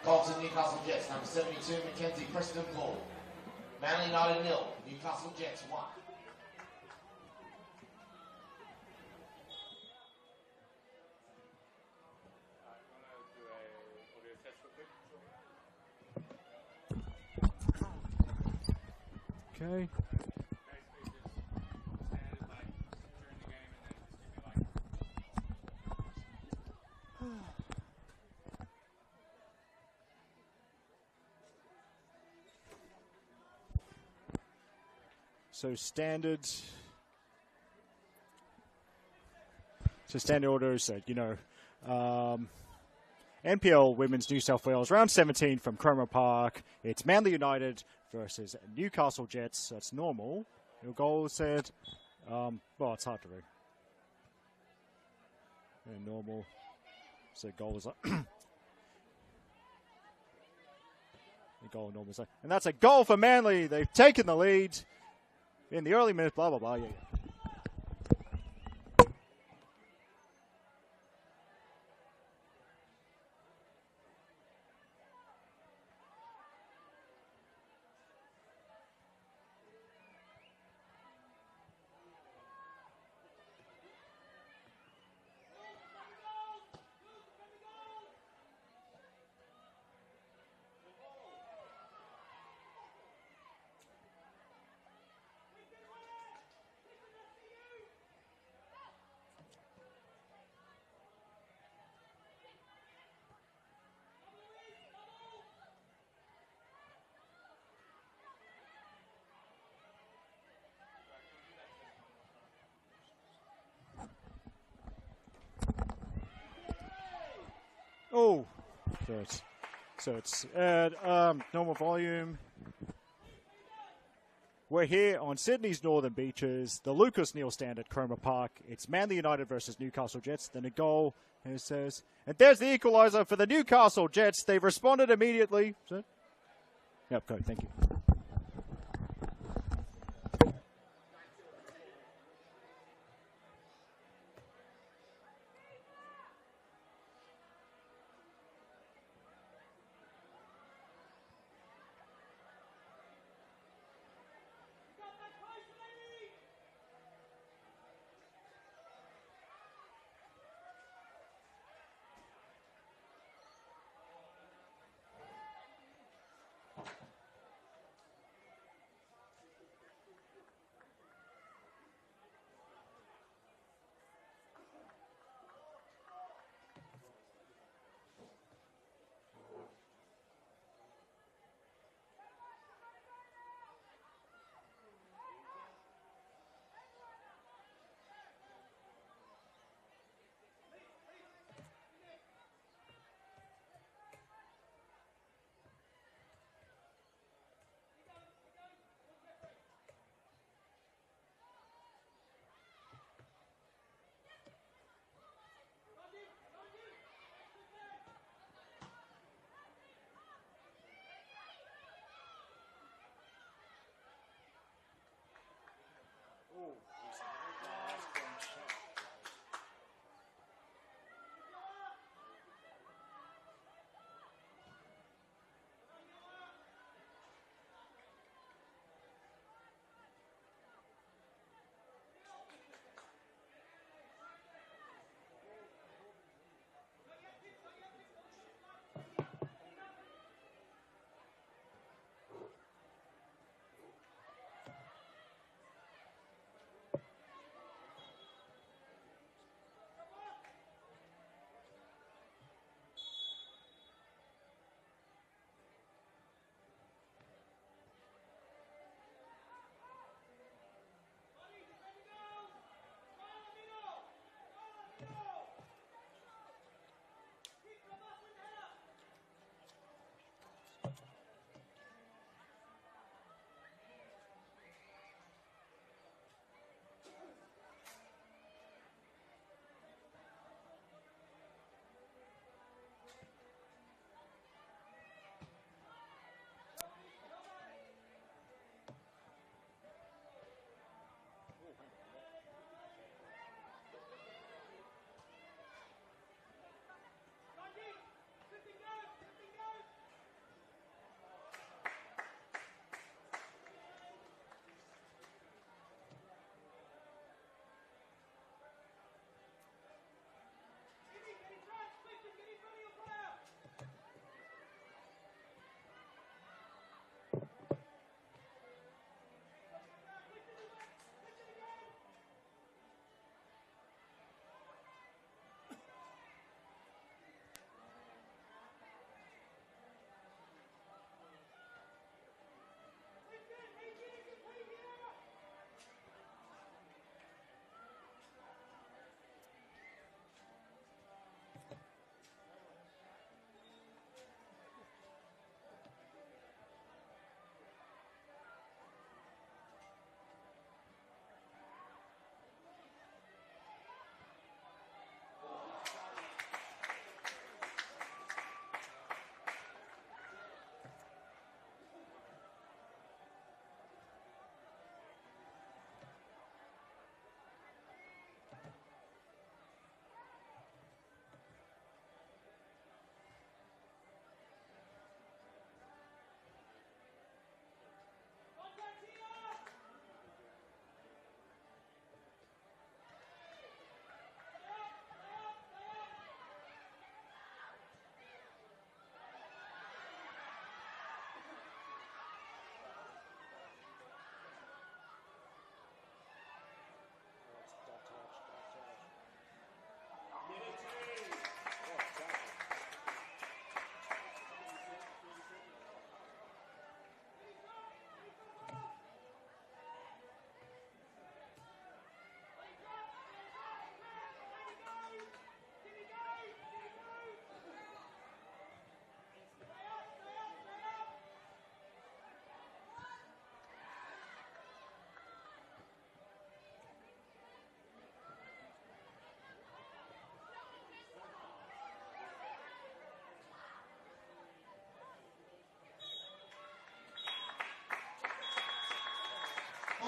Goal to Newcastle Jets, number 72, Mackenzie Preston Paul. Manly United 0, Newcastle Jets 1. Okay. So standard order is that, NPL Women's New South Wales, round 17 from Cromer Park. It's Manly United versus Newcastle Jets. That's normal. Your goal said, it's hard to read. Yeah, normal. So goal is the goal normal. And that's a goal for Manly. They've taken the lead in the early minutes. Blah, blah, blah. Yeah. Oh, so it's at normal volume. We're here on Sydney's northern beaches, the Lucas Neal Stand at Cromer Park. It's Manly United versus Newcastle Jets. Then a goal, and it says, and there's the equaliser for the Newcastle Jets. They've responded immediately. Yep, go. Thank you.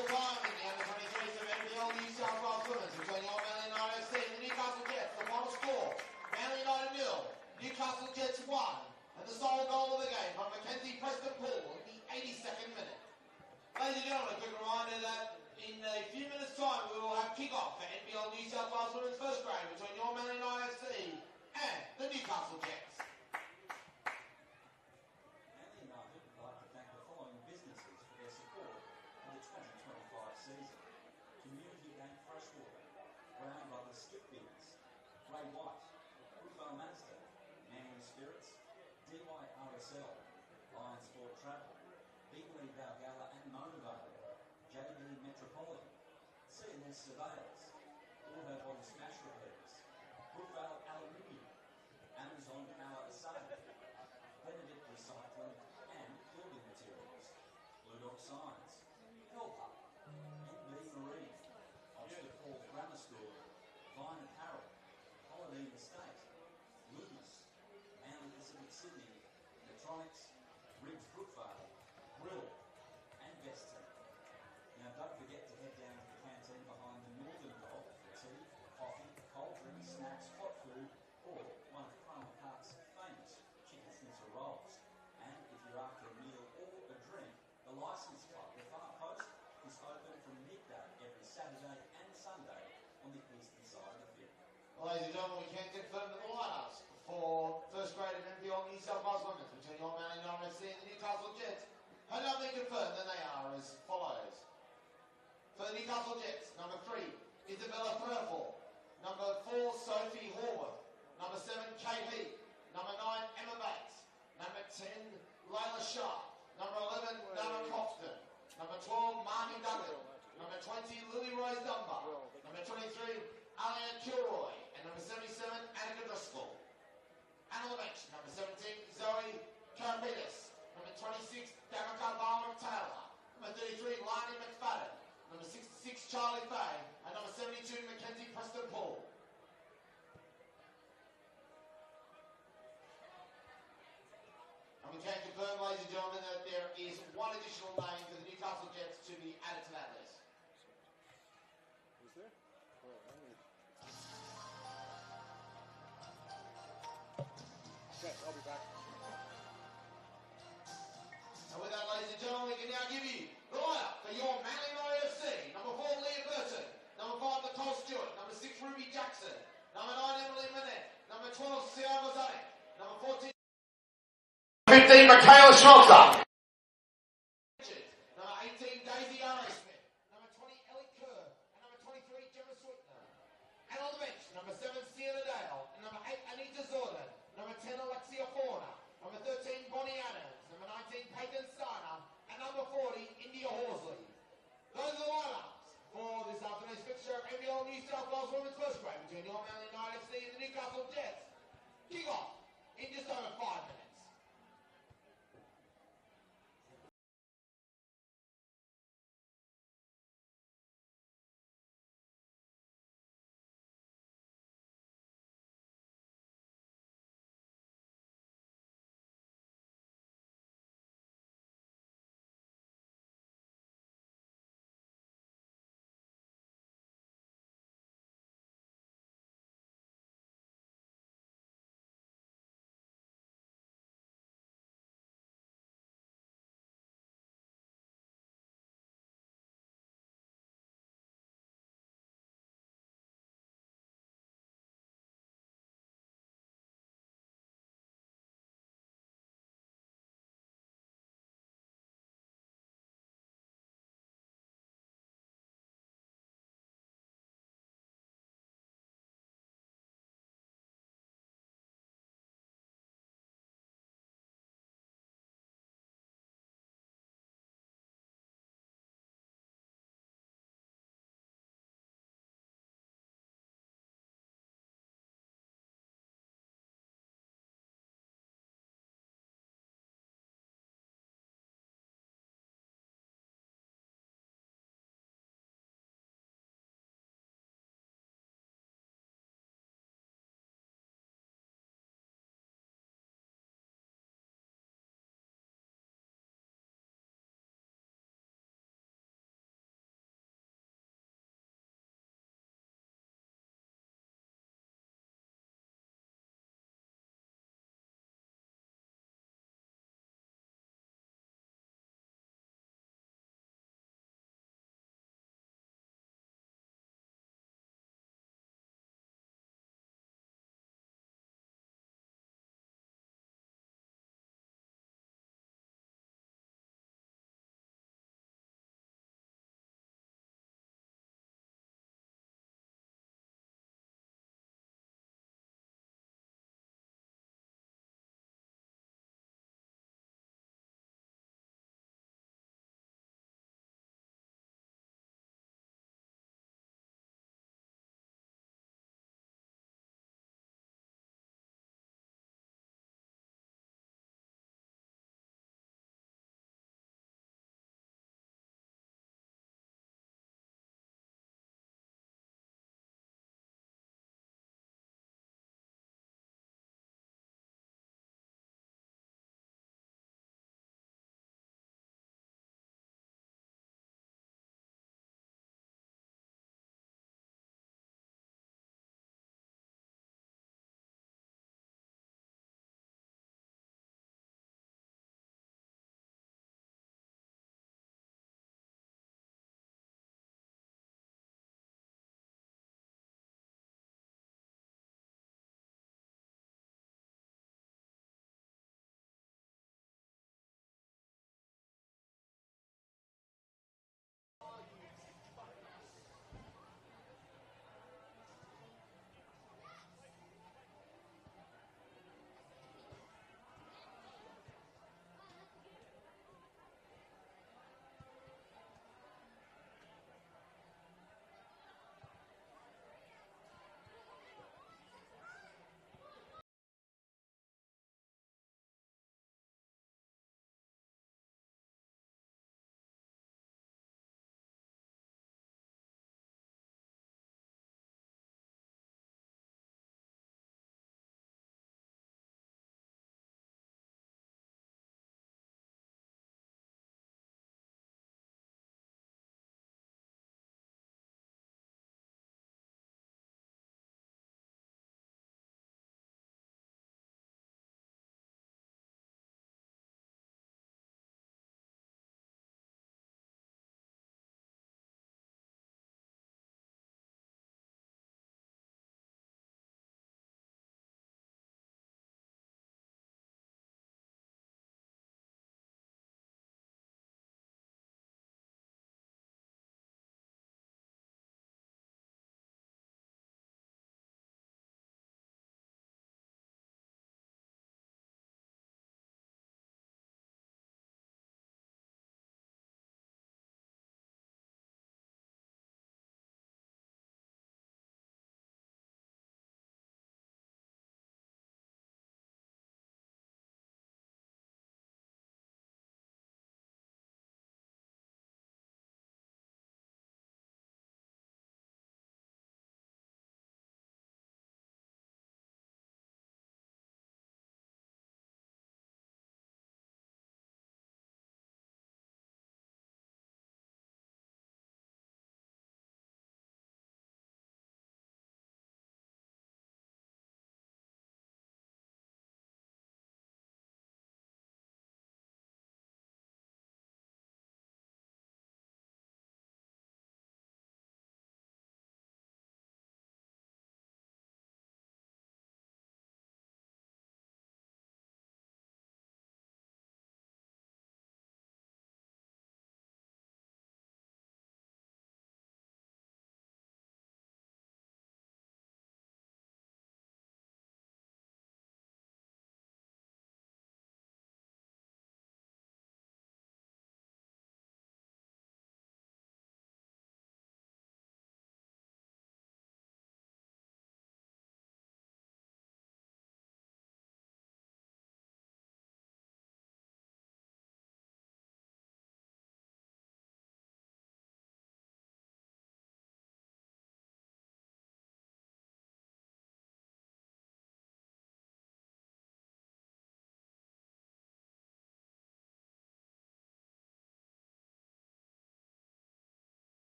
full time in the under-23s of NPL New South Wales Women's between your Manly United FC and the Newcastle Jets. The final score, Manly United 0, Newcastle Jets 1, and the sole goal of the game from Mackenzie Preston Poole in the 82nd minute. Ladies and gentlemen, a quick reminder that in a few minutes' time we will have kick-off for NPL New South Wales Women's first grade between your Manly United FC and the Newcastle Jets. Manly United would like to thank the following businesses for their support of the 2025 season. Community Bank Freshwater, Brown Brothers Skip Bins, Ray White, Woodvale Mazda, Manly Spirits, DYRSL, Lion Sport Travel, Bigly Valgalla and Monavale, JB Metropolitan, CNS Surveyors, Auto Body Smash Repairs, Brookvale Aluminium, Amazon Power Assay, Benedict Recycling and Building Materials, Blue Dog Signs, Helper, NB Marine, Oxford Falls Grammar School, Vine Apparel, Holiday Estate, Loomis, Manly Pacific Sydney, Electronics, Ribs Brookvale, Grill and Veston. Now don't forget to head down to the canteen behind the Northern Goal for tea, coffee, cold drinks, snacks, hot food, or one of Cromer Park's famous chicken schnitzel rolls. And if you're after a meal or a drink, the Licence Club, the Far Post, is open from midday every Saturday and Sunday on the eastern side of the field. Ladies and gentlemen, we can confirm that the lineups for first grade of NPL New South Wales Women's between your Manly United FC and the Newcastle Jets have now been confirmed, and they are as follows. For the Newcastle Jets, number 3, Isabella Thurfall. Number 4, Sophie Horwath. Number 7, Kate Heath. Number 9, Emma Bates. Number 10, Layla Sharp. Number 11, Nana Crofton. Number 12, Marnie Duggan. Number 20, Lily Rose Dunbar. Number 23, Alia Kilroy. And number 77, Annika Driscoll. And on the bench, number 17, Zoe Karapitis. Number 26, Danica Barwick Taylor. Number 33, Lani McFadden. Number 66, Charlie Fay. And number 72, Mackenzie Preston Poole. And we can confirm, ladies and gentlemen, that there is one additional name for the Newcastle Jets to be added to that list. Is there? Okay, I'll be back. And with that, ladies and gentlemen, we can now give you the lineup for your Manly United FC. Number 4, Leah Burton. Number 5, Nicole Stewart. Number 6, Ruby Jackson. Number 9, Emily Manette. Number 12, Ciara Zanek. Number 14, 15, Michaela Schmelzer. Number 18, Daisy R.A. Smith. Number 20, Ellie Kerr. And number 23, Gemma Sweetner. And on the bench, number 7, Sienna Dale. And number 8, Anita Zordan. Number 10, Alexia Fauna. Number 13, Bonnie Adams. Number 19, Peyton Steiner. And number 40, India Horsley. Those are the lineups for this afternoon's fixture of NPL New South Wales Women's First Grade between your Manly United FC and the Newcastle Jets. Kick off in just over 5 minutes.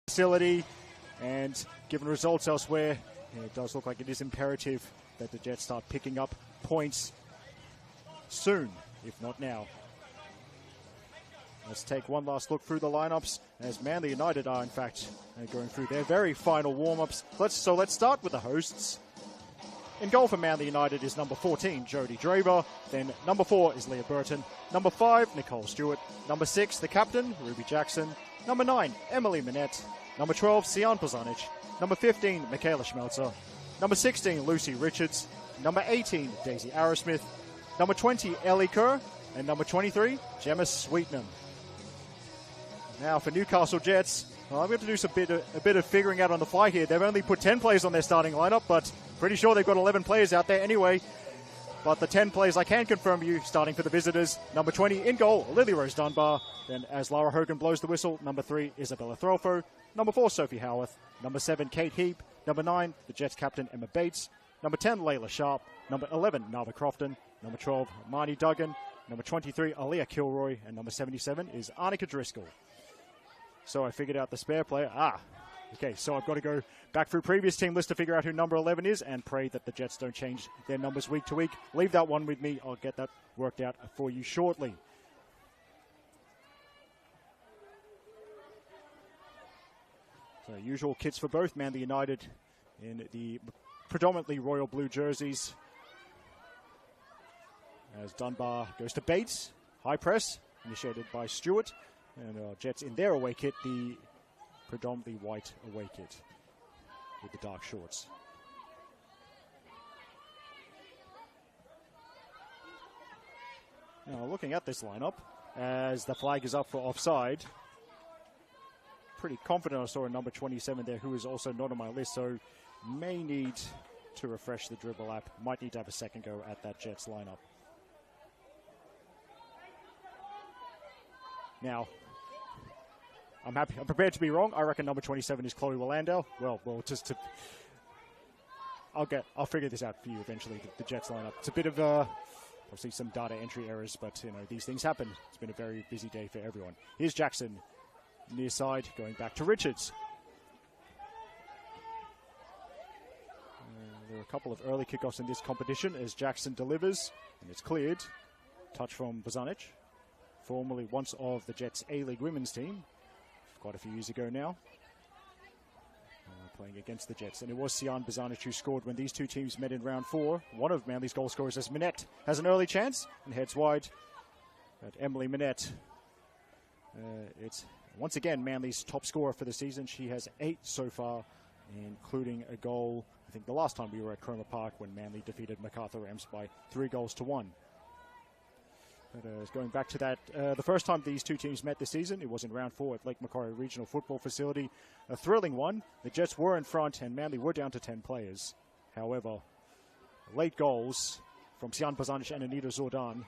facility, and given results elsewhere, it does look like it is imperative that the Jets start picking up points soon, if not now. Let's take one last look through the lineups as Manly United are, in fact, going through their very final warm-ups. Let's start with the hosts. In goal for Manly United is number 14, Jodie Draver. Then number 4 is Leah Burton. Number 5, Nicole Stewart. Number 6, the captain, Ruby Jackson. Number 9, Emily Minette. Number 12, Sian Bozanic. Number 15, Michaela Schmelzer. Number 16, Lucy Richards. Number 18, Daisy Arrowsmith. Number 20, Ellie Kerr. And number 23, Gemma Sweetnam. Now for Newcastle Jets, well, I'm going to do a bit of figuring out on the fly here. They've only put 10 players on their starting lineup, but pretty sure they've got 11 players out there anyway. But the 10 players I can confirm you, starting for the visitors. Number 20 in goal, Lily Rose Dunbar. Then as Lara Hogan blows the whistle, number 3, Isabella Threlfo. Number 4, Sophie Howarth. Number 7, Kate Heap. Number 9, the Jets captain, Emma Bates. Number 10, Layla Sharp. Number 11, Nava Crofton. Number 12, Marnie Duggan. Number 23, Aaliyah Kilroy. And number 77 is Arnica Driscoll. So I figured out the spare player. Okay, so I've got to go back through previous team list to figure out who number 11 is and pray that the Jets don't change their numbers week to week. Leave that one with me. I'll get that worked out for you shortly. So usual kits for both. Manly United in the predominantly royal blue jerseys. As Dunbar goes to Bates. High press, initiated by Stewart. And Jets in their away kit, the predominantly white away kit with the dark shorts. Now looking at this lineup, as the flag is up for offside, pretty confident I saw a number 27 there who is also not on my list, so may need to refresh the dribble app. Might need to have a second go at that Jets lineup. Now, I'm prepared to be wrong. I reckon number 27 is Chloe Willandale. Well, I'll figure this out for you eventually, the Jets lineup. It's a bit of obviously some data entry errors, but these things happen. It's been a very busy day for everyone. Here's Jackson, near side, going back to Richards. There are a couple of early kickoffs in this competition as Jackson delivers, and it's cleared. Touch from Bozanic, formerly once of the Jets A-League women's team. Quite a few years ago now, playing against the Jets. And it was Sian Bozanic who scored when these two teams met in round 4. One of Manly's goal scorers, as Minette, has an early chance and heads wide. But Emily Minette, it's once again Manly's top scorer for the season. She has 8 so far, including a goal, I think the last time we were at Cromer Park when Manly defeated MacArthur Ems by 3-1. But going back to that, the first time these two teams met this season, it was in round 4 at Lake Macquarie Regional Football Facility. A thrilling one. The Jets were in front and Manly were down to 10 players. However, late goals from Sian Bozanic and Anita Zordan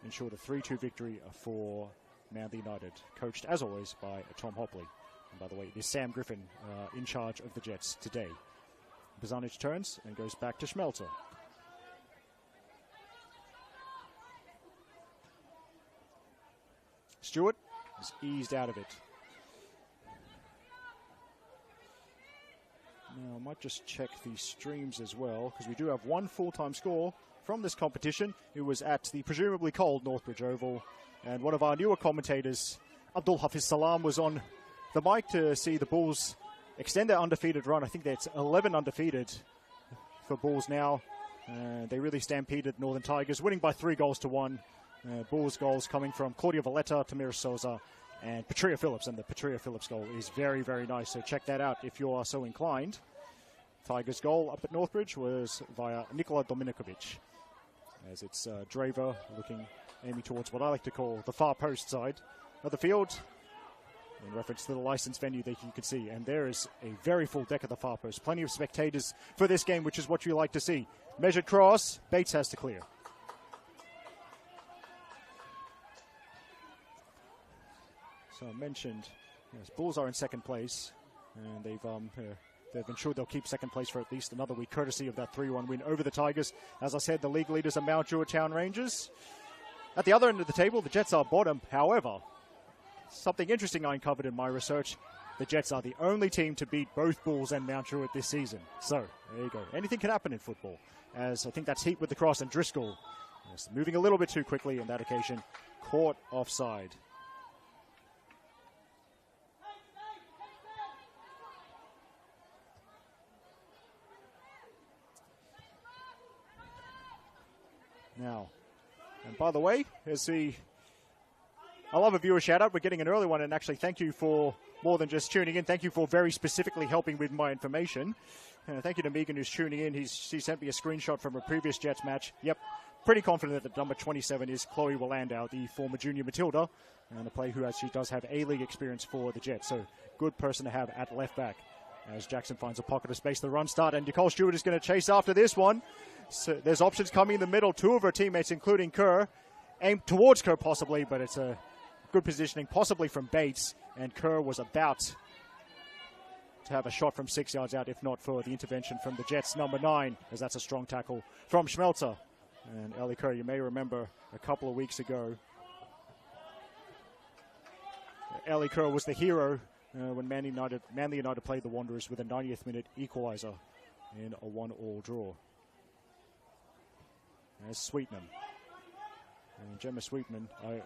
ensured a 3-2 victory for Manly United, coached as always by Tom Hopley. And by the way, it is Sam Griffin in charge of the Jets today. Bozanic turns and goes back to Schmelzer. Stewart is eased out of it. Now, I might just check the streams as well, because we do have one full-time score from this competition. It was at the presumably cold Northbridge Oval, and one of our newer commentators, Abdul Hafiz Salam, was on the mic to see the Bulls extend their undefeated run. I think that's 11 undefeated for Bulls now. They really stampeded Northern Tigers, winning by 3-1. Bulls goals coming from Claudia Valletta, Tamira Souza, and Patria Phillips. And the Patria Phillips goal is very, very nice. So check that out if you are so inclined. Tigers' goal up at Northbridge was via Nikola Dominikovic. As it's Draver aiming towards what I like to call the far post side of the field, in reference to the licensed venue that you can see. And there is a very full deck at the far post. Plenty of spectators for this game, which is what you like to see. Measured cross, Bates has to clear. So I mentioned, yes, Bulls are in second place, and they've ensured they'll keep second place for at least another week, courtesy of that 3-1 win over the Tigers. As I said, the league leaders are Mount Druitt Town Rangers. At the other end of the table, the Jets are bottom. However, something interesting I uncovered in my research, the Jets are the only team to beat both Bulls and Mount Druitt this season. So, there you go. Anything can happen in football. As I think that's Heap with the cross, and Driscoll is moving a little bit too quickly on that occasion. Caught offside. Now, and by the way, I love a viewer shout out. We're getting an early one, and actually thank you for more than just tuning in. Thank you for very specifically helping with my information. Thank you to Megan who's tuning in. She sent me a screenshot from a previous Jets match. Yep, pretty confident that number 27 is Chloe Willandau, the former junior Matilda, and a player who actually does have A-League experience for the Jets. So good person to have at left back. As Jackson finds a pocket of space, the run start, and Nicole Stewart is going to chase after this one. So there's options coming in the middle. Two of her teammates, including Kerr, aim towards Kerr possibly, but it's a good positioning, possibly from Bates, and Kerr was about to have a shot from 6 yards out, if not for the intervention from the Jets' number 9, as that's a strong tackle from Schmelzer. And Ellie Kerr, you may remember a couple of weeks ago, Ellie Kerr was the hero when Manly United played the Wanderers with a 90th minute equaliser in a 1-1 draw. There's Sweetman. And Gemma Sweetman, a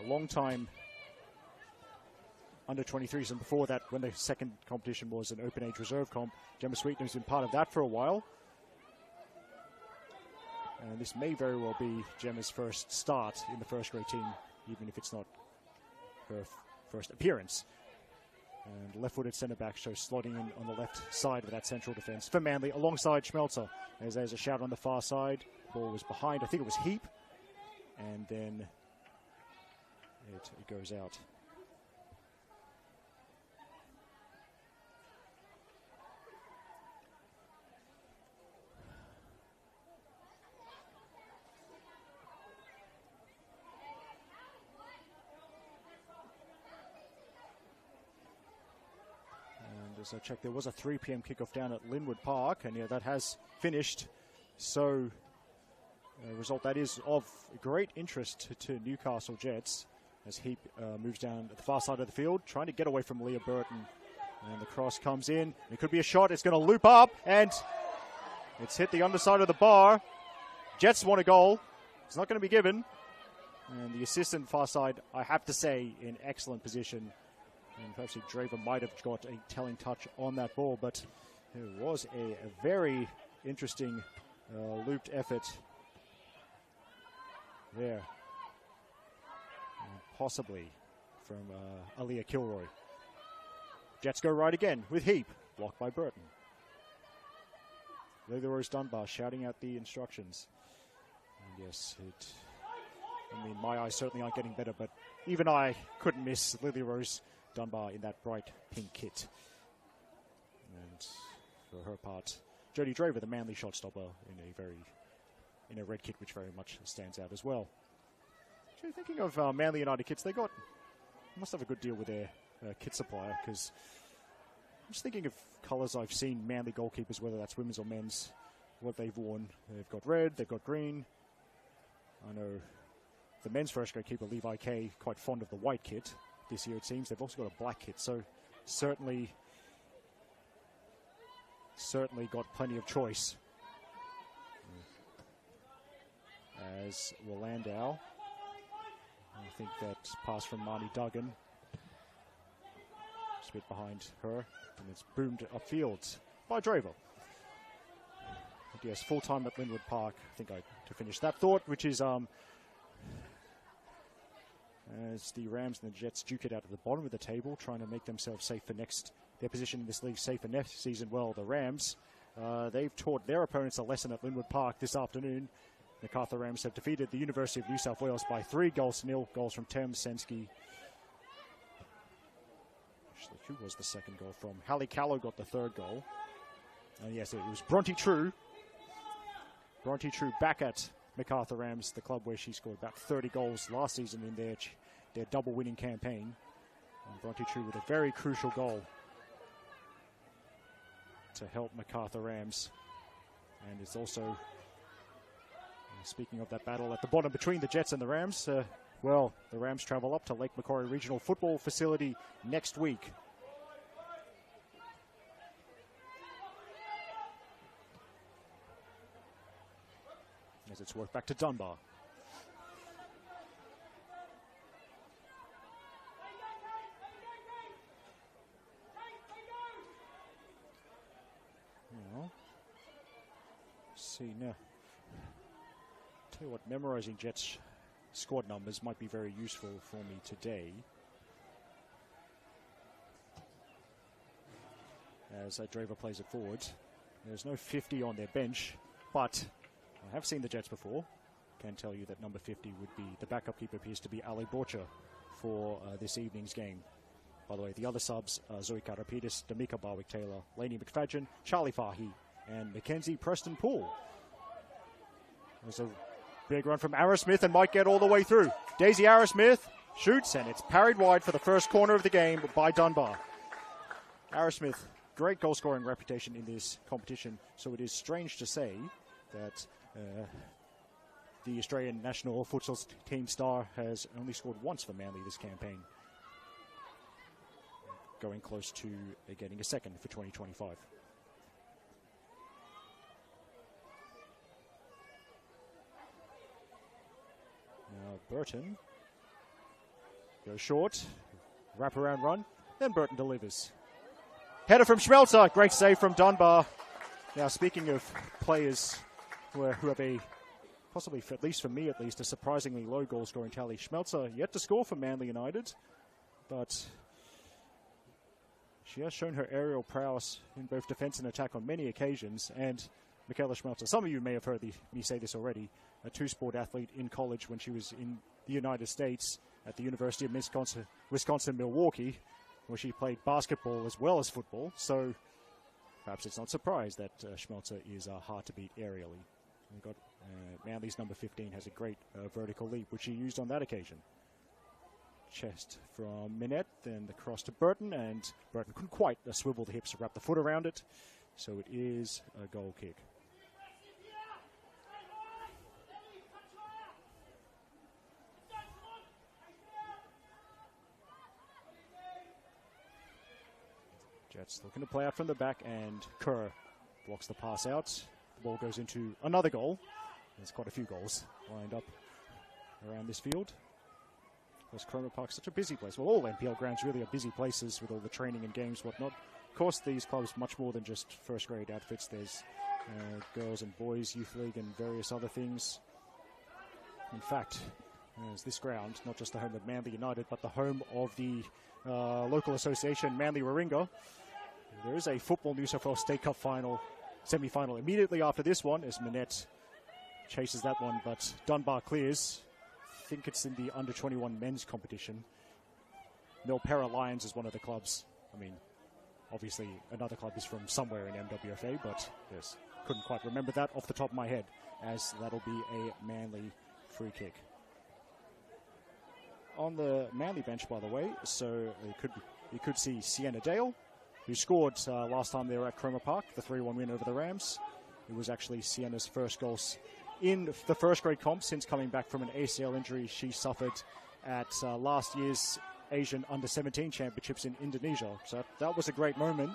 long time under 23s, and before that, when the second competition was an open age reserve comp, Gemma Sweetman has been part of that for a while. And this may very well be Gemma's first start in the first grade team, even if it's not her first appearance. And left-footed centre-back shows slotting in on the left side of that central defence for Manly, alongside Schmelzer. As there's a shout on the far side. Ball was behind, I think it was Heap. And then it goes out. As I checked, there was a 3 p.m. kickoff down at Linwood Park, and yeah, that has finished. So, a result that is of great interest to Newcastle Jets as Heap moves down at the far side of the field, trying to get away from Leah Burton. And the cross comes in. It could be a shot. It's going to loop up, and it's hit the underside of the bar. Jets want a goal. It's not going to be given. And the assistant far side, I have to say, in excellent position. And perhaps Draver might have got a telling touch on that ball, but it was a very interesting looped effort there. And possibly from Aaliyah Kilroy. Jets go right again with Heap, blocked by Burton. Lily Rose Dunbar shouting out the instructions. And yes, my eyes certainly aren't getting better, but even I couldn't miss Lily Rose Dunbar in that bright pink kit. And for her part, Jodie Draver, the Manly shot stopper, in a red kit, which very much stands out as well. Actually, thinking of Manly United kits, they must have a good deal with their kit supplier, because I'm just thinking of colours I've seen Manly goalkeepers, whether that's women's or men's, what they've worn. They've got red, they've got green. I know the men's first grade keeper, Levi Kay, quite fond of the white kit. This year, it seems they've also got a black kit, so certainly got plenty of choice. As Willandau, I think that pass from Marnie Duggan, just a bit behind her, and it's boomed upfield by Draver. Yes, full time at Linwood Park. I think to finish that thought, which is as the Rams and the Jets duke it out at the bottom of the table, trying to make themselves safe for their position in this league safe for next season. Well, the Rams, they've taught their opponents a lesson at Linwood Park this afternoon. MacArthur Rams have defeated the University of New South Wales by 3-0. Goals from Tam Sensky. Actually, who was the second goal from? Hallie Callow got the third goal. And yes, it was Bronte True. Bronte True back at MacArthur Rams, the club where she scored about 30 goals last season in their double winning campaign. And Bronte True with a very crucial goal to help MacArthur Rams. And it's also, speaking of that battle at the bottom between the Jets and the Rams, well, the Rams travel up to Lake Macquarie Regional Football Facility next week. As it's worked back to Dunbar. Well, see now. Tell you what, memorizing Jets squad numbers might be very useful for me today. As Draver plays it forward. There's no 50 on their bench, but I have seen the Jets before. Can tell you that number 50 would be, the backup keeper appears to be Ali Borcher for this evening's game. By the way, the other subs, Zoe Karapidis, Damika Barwick-Taylor, Lainey McFadgen, Charlie Fahy, and Mackenzie Preston Poole. There's a big run from Arrowsmith and might get all the way through. Daisy Arrowsmith shoots, and it's parried wide for the first corner of the game by Dunbar. Arrowsmith, great goal-scoring reputation in this competition, so it is strange to say that the Australian national futsal team star has only scored once for Manly this campaign. Going close to getting a second for 2025. Now Burton goes short, wraparound run, then Burton delivers. Header from Schmelzer, great save from Dunbar. Now speaking of players who have a, possibly, at least for me at least, a surprisingly low goal scoring tally. Schmelzer yet to score for Manly United, but she has shown her aerial prowess in both defence and attack on many occasions. And Michaela Schmelzer, some of you may have heard me say this already, a two-sport athlete in college when she was in the United States at the University of Wisconsin-Milwaukee, where she played basketball as well as football. So perhaps it's not surprised that Schmelzer is hard to beat aerially. We've got Manly's number 15 has a great vertical leap, which she used on that occasion. Chest from Minette, then the cross to Burton, and Burton couldn't quite swivel the hips to wrap the foot around it, so it is a goal kick. Jets looking to play out from the back, and Kerr blocks the pass out. The ball goes into another goal. There's quite a few goals lined up around this field. Because Cromer Park's such a busy place. Well, all NPL grounds really are busy places with all the training and games, whatnot. Of course, these clubs much more than just first-grade outfits. There's girls and boys youth league and various other things. In fact, there's this ground, not just the home of Manly United, but the home of the local association, Manly Warringah. There is a Football New South Wales State Cup semi-final immediately after this one, as Minette chases that one, but Dunbar clears. I think it's in the under-21 men's competition. Milpera Lions is one of the clubs. I mean, obviously another club is from somewhere in MWFA, but yes, couldn't quite remember that off the top of my head, as that'll be a Manly free kick. On the Manly bench, by the way, so you could see Sienna Dale, who scored last time they were at Cromer Park, the 3-1 win over the Rams. It was actually Sienna's first goals in the first grade comp since coming back from an ACL injury she suffered at last year's Asian Under-17 Championships in Indonesia. So that was a great moment.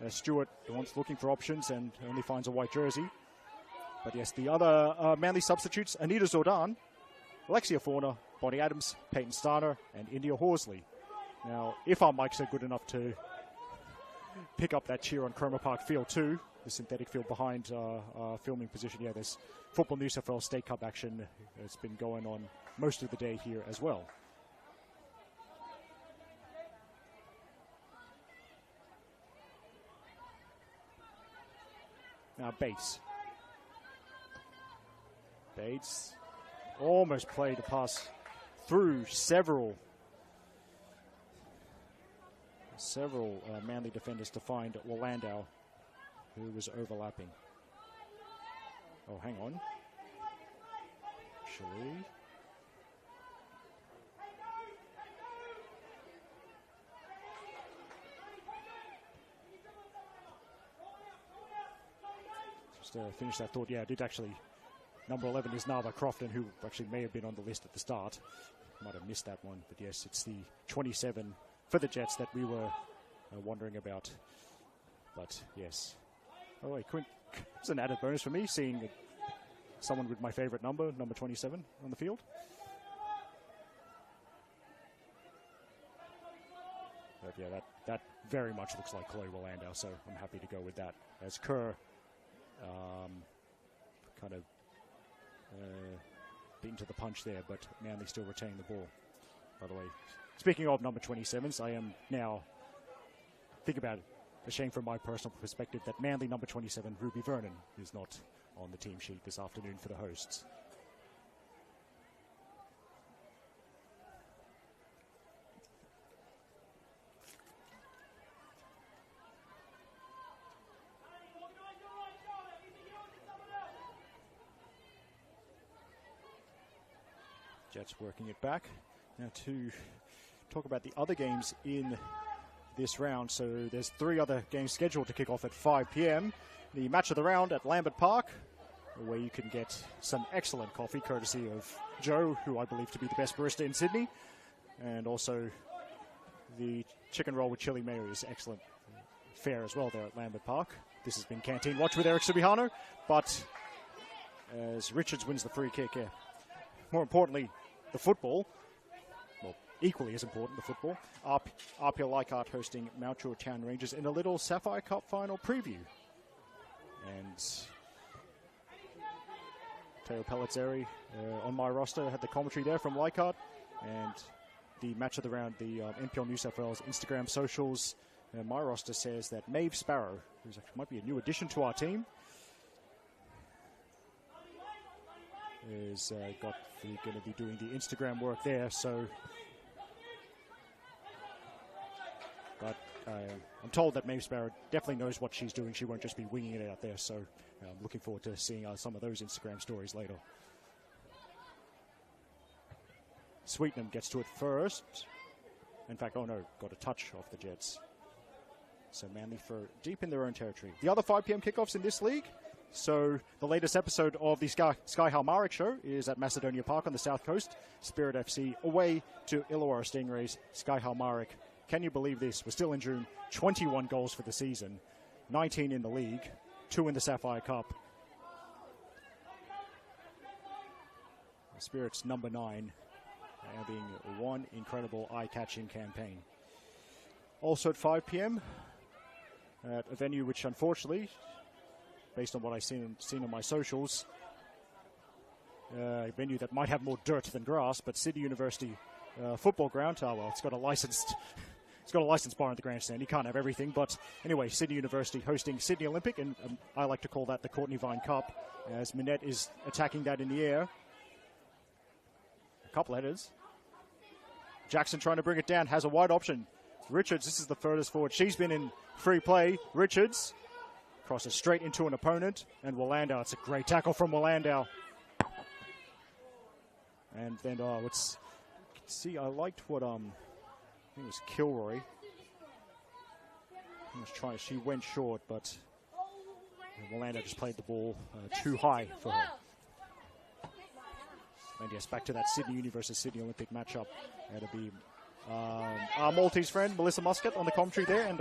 Stewart wants looking for options and only finds a white jersey. But yes, the other Manly substitutes, Anita Zordan, Alexia Fauna, Bonnie Adams, Peyton Starner, and India Horsley. Now, if our mics are good enough to pick up that cheer on Cromer Park Field 2, the synthetic field behind our filming position, yeah, there's Football New South Wales State Cup action. It's been going on most of the day here as well. Now Bates almost played a pass through several Manly defenders to find Wallandau, who was overlapping. Oh, hang on. Actually, just to finish that thought, yeah, I did actually Number 11 is Nava Crofton, who actually may have been on the list at the start. Might have missed that one, but yes, it's the 27 for the Jets that we were wondering about. But yes. Oh wait, it's an added bonus for me seeing someone with my favorite number 27, on the field. But yeah, that very much looks like Chloe Willandau, so I'm happy to go with that. As Kerr kind of beaten to the punch there, but Manly still retaining the ball. By the way, speaking of number 27s, I am now, think about it, ashamed from my personal perspective that Manly number 27, Ruby Vernon, is not on the team sheet this afternoon for the hosts. Jets working it back. Now to talk about the other games in this round. So there's 3 other games scheduled to kick off at 5 p.m. The match of the round at Lambert Park, where you can get some excellent coffee courtesy of Joe, who I believe to be the best barista in Sydney. And also the chicken roll with chili mayo is excellent fare as well there at Lambert Park. This has been Canteen Watch with Eric Subihano, but as Richards wins the free kick, more importantly, the football, well, equally as important, the football. RPL Leichhardt hosting Mount Druitt Town Rangers in a little Sapphire Cup final preview. And Teo Pellizzeri on my roster had the commentary there from Leichhardt. And the match of the round, the NPL New South Wales Instagram socials, my roster says that Maeve Sparrow, who might be a new addition to our team, is going to be doing the Instagram work there. So, but I'm told that Maeve Sparrow definitely knows what she's doing. She won't just be winging it out there. So I'm looking forward to seeing some of those Instagram stories later. Sweetenham gets to it first. In fact, oh no, got a touch off the Jets. So Manly for deep in their own territory. The other 5 p.m. kickoffs in this league. So the latest episode of the Sky Halmaric show is at Macedonia Park on the south coast. Spirit FC away to Illawarra Stingrays. Sky Halmaric, can you believe this? We're still in June. 21 goals for the season. 19 in the league. 2 in the Sapphire Cup. Spirit's number 9 having one incredible eye-catching campaign. Also at 5 p.m. at a venue which unfortunately, based on what I've seen on my socials, a venue that might have more dirt than grass, but Sydney University football ground. Oh well, it's got a licensed bar in the grandstand. You can't have everything, but anyway, Sydney University hosting Sydney Olympic, and I like to call that the Courtney Vine Cup, as Minette is attacking that in the air. A couple headers. Jackson trying to bring it down, has a wide option. Richards, this is the furthest forward. She's been in free play. Richards crosses straight into an opponent, and Willandau. It's a great tackle from Willandau. And then let's see. I liked what I think it was Kilroy. He was trying. She went short, but Willandau just played the ball too high for her. And yes, back to that Sydney Uni versus Sydney Olympic matchup. That'll be our Maltese friend Melissa Muscat on the commentary there, and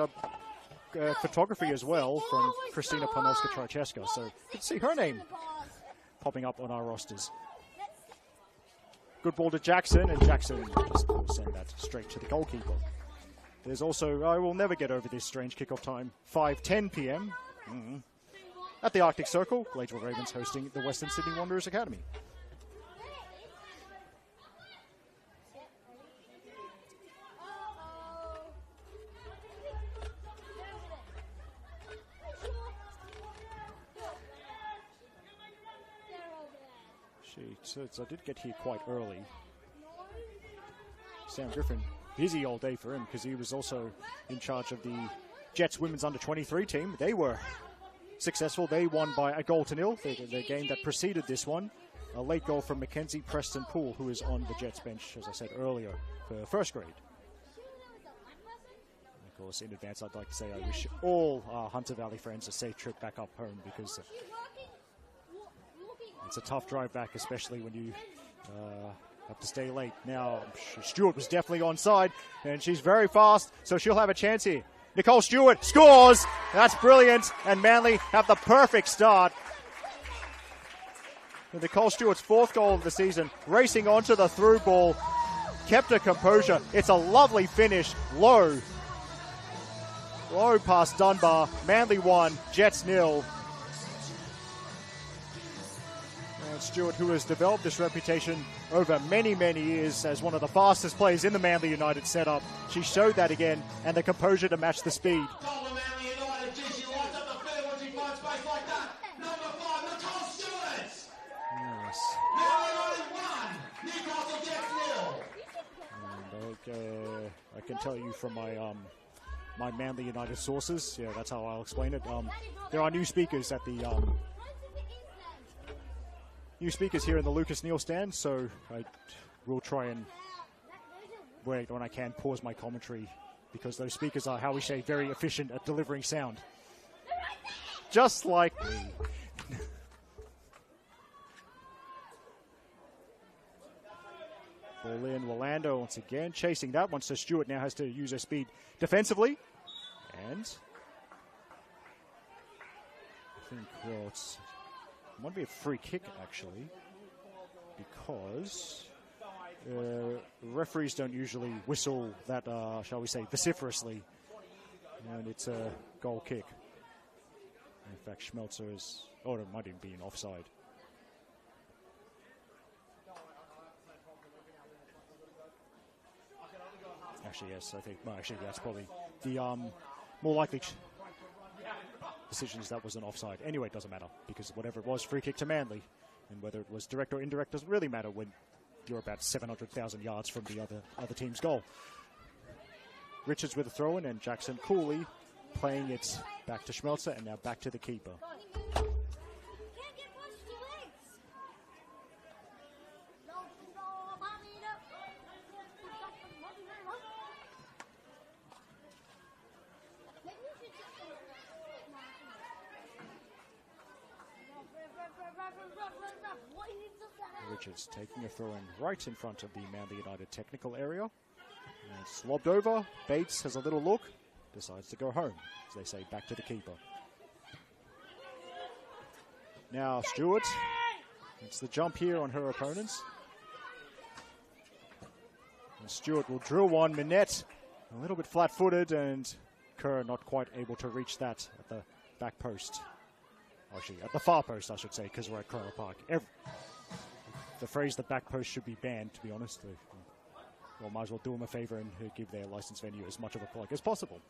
photography as well from Christina Panowska-Trajewska. So good to see her name popping up on our rosters. Good ball to Jackson, and Jackson just will send that straight to the goalkeeper. There's also, I will never get over this strange kickoff time, 5:10 p.m. At the Arctic Circle, Gladesville Ravens hosting the Western Sydney Wanderers Academy. So I did get here quite early. Sam Griffin, busy all day for him because he was also in charge of the Jets women's under-23 team. They were successful. They won by a goal to nil. The game that preceded this one. A late goal from Mackenzie Preston Poole, who is on the Jets bench, as I said earlier, for first grade. And of course, in advance, I'd like to say I wish all our Hunter Valley friends a safe trip back up home because It's a tough drive back, especially when you have to stay late. Now, Stewart was definitely onside, and she's very fast, so she'll have a chance here. Nicole Stewart scores! That's brilliant, and Manly have the perfect start. Nicole Stewart's 4th goal of the season, racing onto the through ball, kept her composure. It's a lovely finish, low past Dunbar. Manly 1, Jets 0. And Stewart, who has developed this reputation over many, many years as one of the fastest players in the Manly United setup, she showed that again, and the composure to match the speed. I can tell you from my Manly United sources, yeah, that's how I'll explain it. There are new speakers at the here in the Lucas Neal stand, so I will try and when I can pause my commentary, because those speakers are, how we say, very efficient at delivering sound, just like me. Ball in, Orlando once again chasing that one, so Stewart now has to use her speed defensively. And I think, well, it might be a free kick actually, because referees don't usually whistle that, shall we say, vociferously, and it's a goal kick. In fact, Schmelzer is, oh, it might even be an offside. Actually, yes, I think, well, actually, that's probably the more likely decision is that was an offside. Anyway, it doesn't matter, because whatever it was, free kick to Manly, and whether it was direct or indirect doesn't really matter when you're about 700,000 yards from the other team's goal. Richards with a throw-in, and Jackson Cooley playing it back to Schmelzer, and now back to the keeper. Richards taking a throw-in right in front of the Manly United technical area. And it's lobbed over. Bates has a little look, decides to go home, as they say, back to the keeper. Now Stewart, it's the jump here on her opponents. And Stewart will drill one. Minette a little bit flat-footed, and Kerr not quite able to reach that at the back post. Actually, at the far post, I should say, because we're at Cromer Park. The phrase "the back post" should be banned, to be honest. Well, might as well do them a favour and give their licensed venue as much of a plug as possible.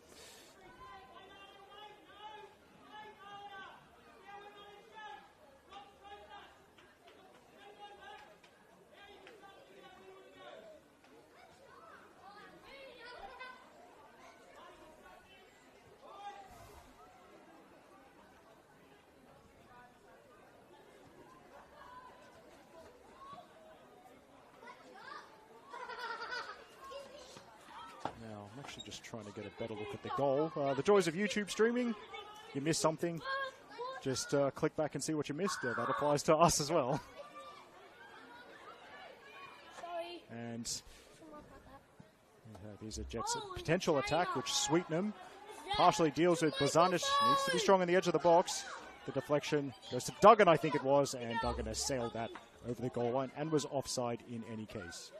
I'm actually just trying to get a better look at the goal. The joys of YouTube streaming. You miss something, just click back and see what you missed. That applies to us as well. Sorry. And there's a Jets potential attack, which Sweetnam partially deals with. Bozanic needs to be strong on the edge of the box. The deflection goes to Duggan, I think it was, and Duggan has sailed that over the goal line and was offside in any case.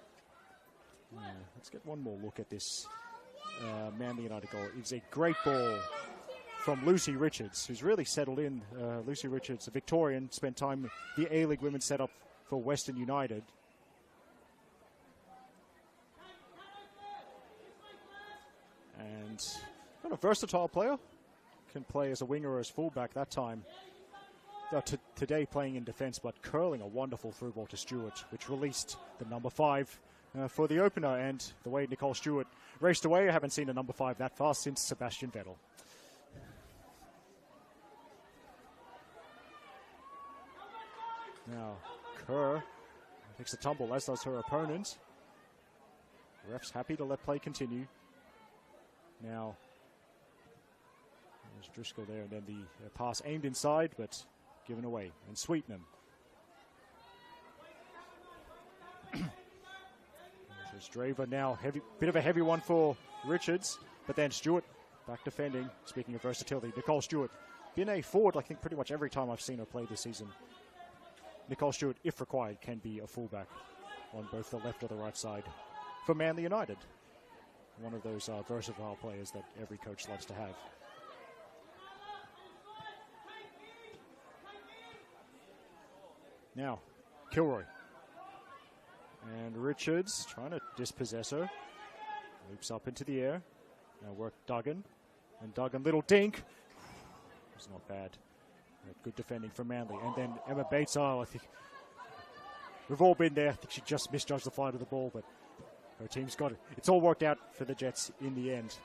Let's get one more look at this Manly United goal. It's a great ball from Lucy Richards, who's really settled in. Lucy Richards, a Victorian, spent time the A-League women's setup for Western United. And not a versatile player. Can play as a winger or as fullback that time. Today playing in defence, but curling a wonderful through ball to Stewart, which released the number 5 for the opener. And the way Nicole Stewart raced away, I haven't seen a number 5 that fast since Sebastian Vettel. Now, Kerr takes a tumble, as does her opponent. Ref's happy to let play continue. Now, there's Driscoll there, and then the pass aimed inside, but given away. And Sweetnam There's Draver now, bit of a heavy one for Richards, but then Stewart back defending. Speaking of versatility, Nicole Stewart been a forward, I think, pretty much every time I've seen her play this season. Nicole Stewart, if required, can be a fullback on both the left or the right side for Manly United. One of those versatile players that every coach loves to have. Now, Kilroy. And Richards trying to dispossess her. Loops up into the air. Now work Duggan. And Duggan, little dink. It's not bad. Good defending from Manly. And then Emma Bates, I think we've all been there. I think she just misjudged the flight of the ball, but her team's got it. It's all worked out for the Jets in the end.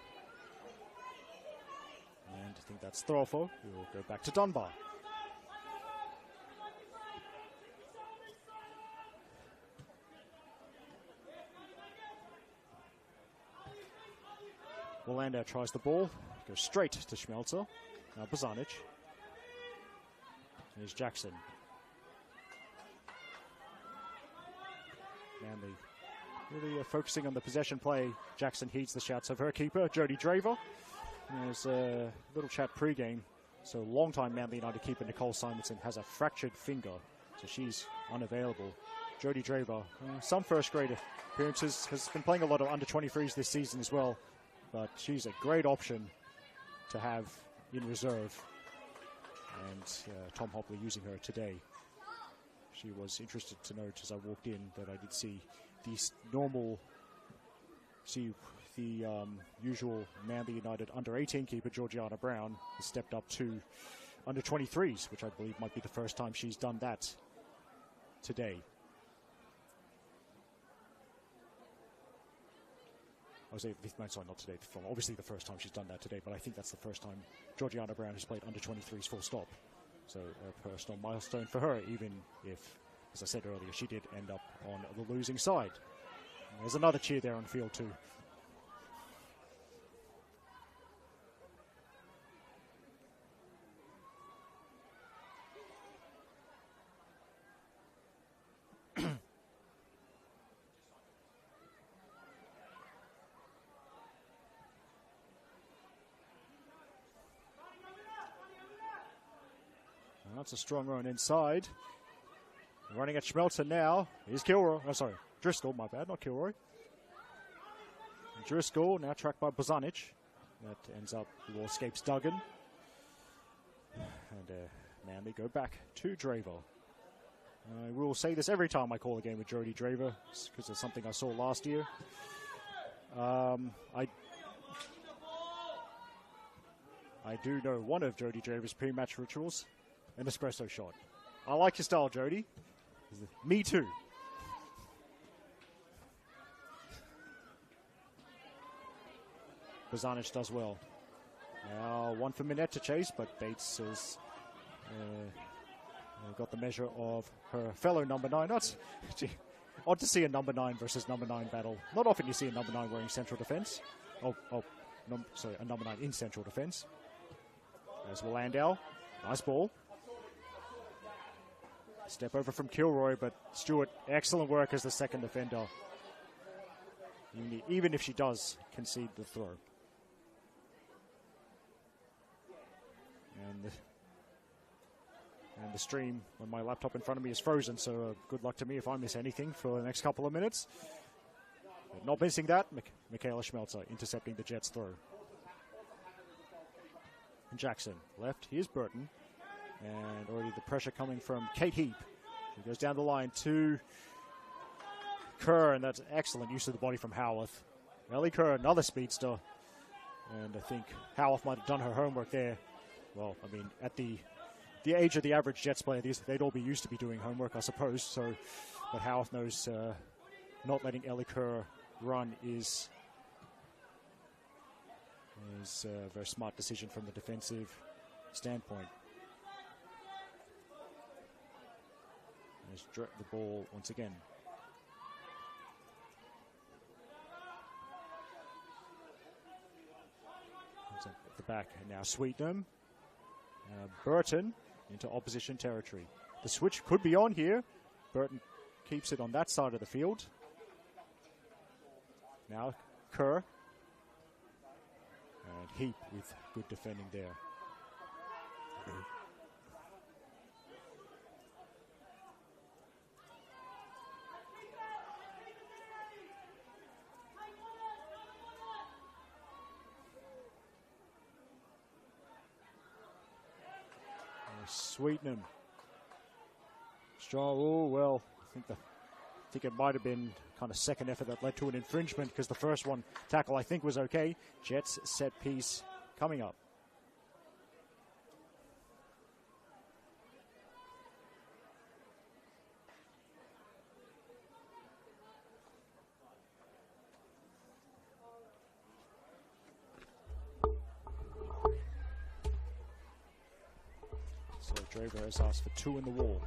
And I think that's Throfo. We'll go back to Dunbar. Orlando tries the ball, goes straight to Schmelzer. Now Bozanic. Here's Jackson. Manly really focusing on the possession play. Jackson heeds the shouts of her keeper, Jodie Draver. There's a little chat pre-game. So long-time Manly United keeper Nicole Simonson has a fractured finger, so she's unavailable. Jodie Draver, some first-grade appearances, has been playing a lot of under-23s this season as well. But she's a great option to have in reserve. And Tom Hopley using her today. She was interested to note as I walked in that I did see the usual Manly United under-18 keeper Georgiana Brown has stepped up to under-23s, which I believe might be the first time she's done that today. Sorry, not today. Obviously the first time she's done that today, but I think that's the first time Georgiana Brown has played under-23s full stop. So a personal milestone for her, even if, as I said earlier, she did end up on the losing side. And there's another cheer there on field too. That's a strong run inside. Running at Schmelzer now. Here's Kilroy. Oh, sorry. Driscoll, my bad, not Kilroy. And Driscoll now tracked by Bozanic. That ends up, the ball escapes Duggan. And Manly go back to Draver. I will say this every time I call a game with Jodie Draver, because it's something I saw last year. I do know one of Jodie Draver's pre-match rituals. An espresso shot. I like your style, Jodie. Me too. Bozanic does well. Now one for Minette to chase, but Bates has got the measure of her fellow number 9. Odd to see a number 9 versus number 9 battle. Not often you see a number 9 wearing central defence. A number 9 in central defence. There's Willandau. Nice ball. Step over from Kilroy, but Stewart, excellent work as the second defender. Even if she does concede the throw. And the stream on my laptop in front of me is frozen, so good luck to me if I miss anything for the next couple of minutes. But not missing that, Michaela Schmelzer intercepting the Jets' throw. And Jackson left, here's Burton. And already the pressure coming from Kate Heap. He goes down the line to Kerr, and that's excellent use of the body from Howarth. Ellie Kerr, another speedster. And I think Howarth might have done her homework there. Well, I mean, at the age of the average Jets player, they'd all be used to be doing homework, I suppose. So, but Howarth knows not letting Ellie Kerr run is a very smart decision from the defensive standpoint. There's the ball once again. At the back, and now Sweetnam. Burton into opposition territory. The switch could be on here. Burton keeps it on that side of the field. Now Kerr. And Heap with good defending there. Sweeten. Strong. Oh, well, I think it might have been kind of second effort that led to an infringement, because the first one tackle I think was okay. Jets set piece coming up. So Draver has asked for 2 in the wall.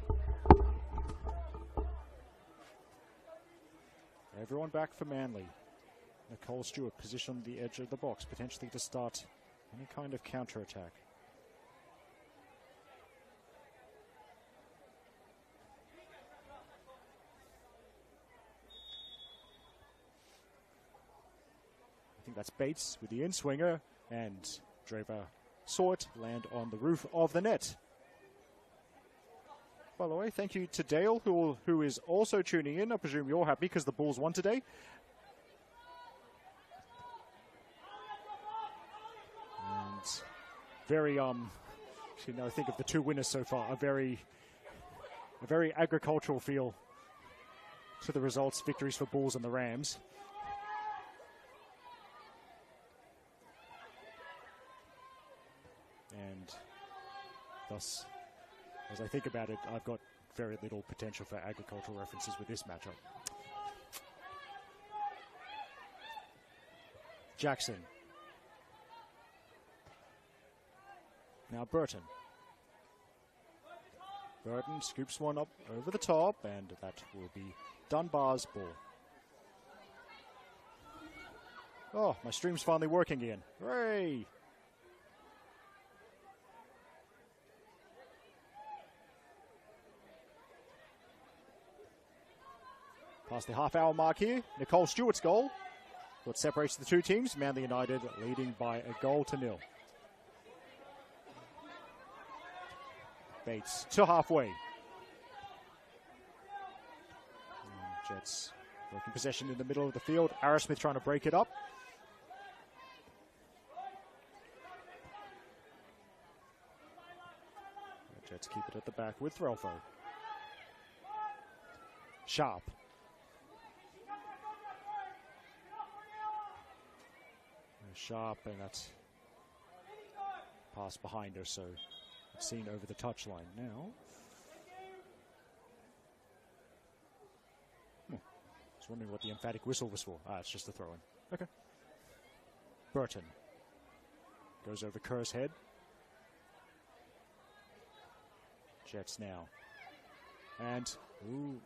Everyone back for Manly. Nicole Stewart positioned the edge of the box, potentially to start any kind of counter-attack. I think that's Bates with the in-swinger, and Draver saw it land on the roof of the net. By the way, thank you to Dale, who is also tuning in. I presume you're happy because the Bulls won today. And very, actually, now I think of the 2 winners so far, a very agricultural feel to the results, victories for Bulls and the Rams. And thus, as I think about it, I've got very little potential for agricultural references with this matchup. Jackson. Now Burton. Burton scoops one up over the top, and that will be Dunbar's ball. Oh, my stream's finally working again. Hooray! Past the half-hour mark here. Nicole Stewart's goal. What separates the 2 teams. Manly United leading by a 1-0. Bates to halfway. And Jets working possession in the middle of the field. Arrowsmith trying to break it up. The Jets keep it at the back with Threlfo. Sharp. Sharp, and that's pass behind her, so it's seen over the touchline now. I was wondering what the emphatic whistle was for. It's just a throw-in. Okay. Burton goes over Kerr's head. Jets now. And, ooh,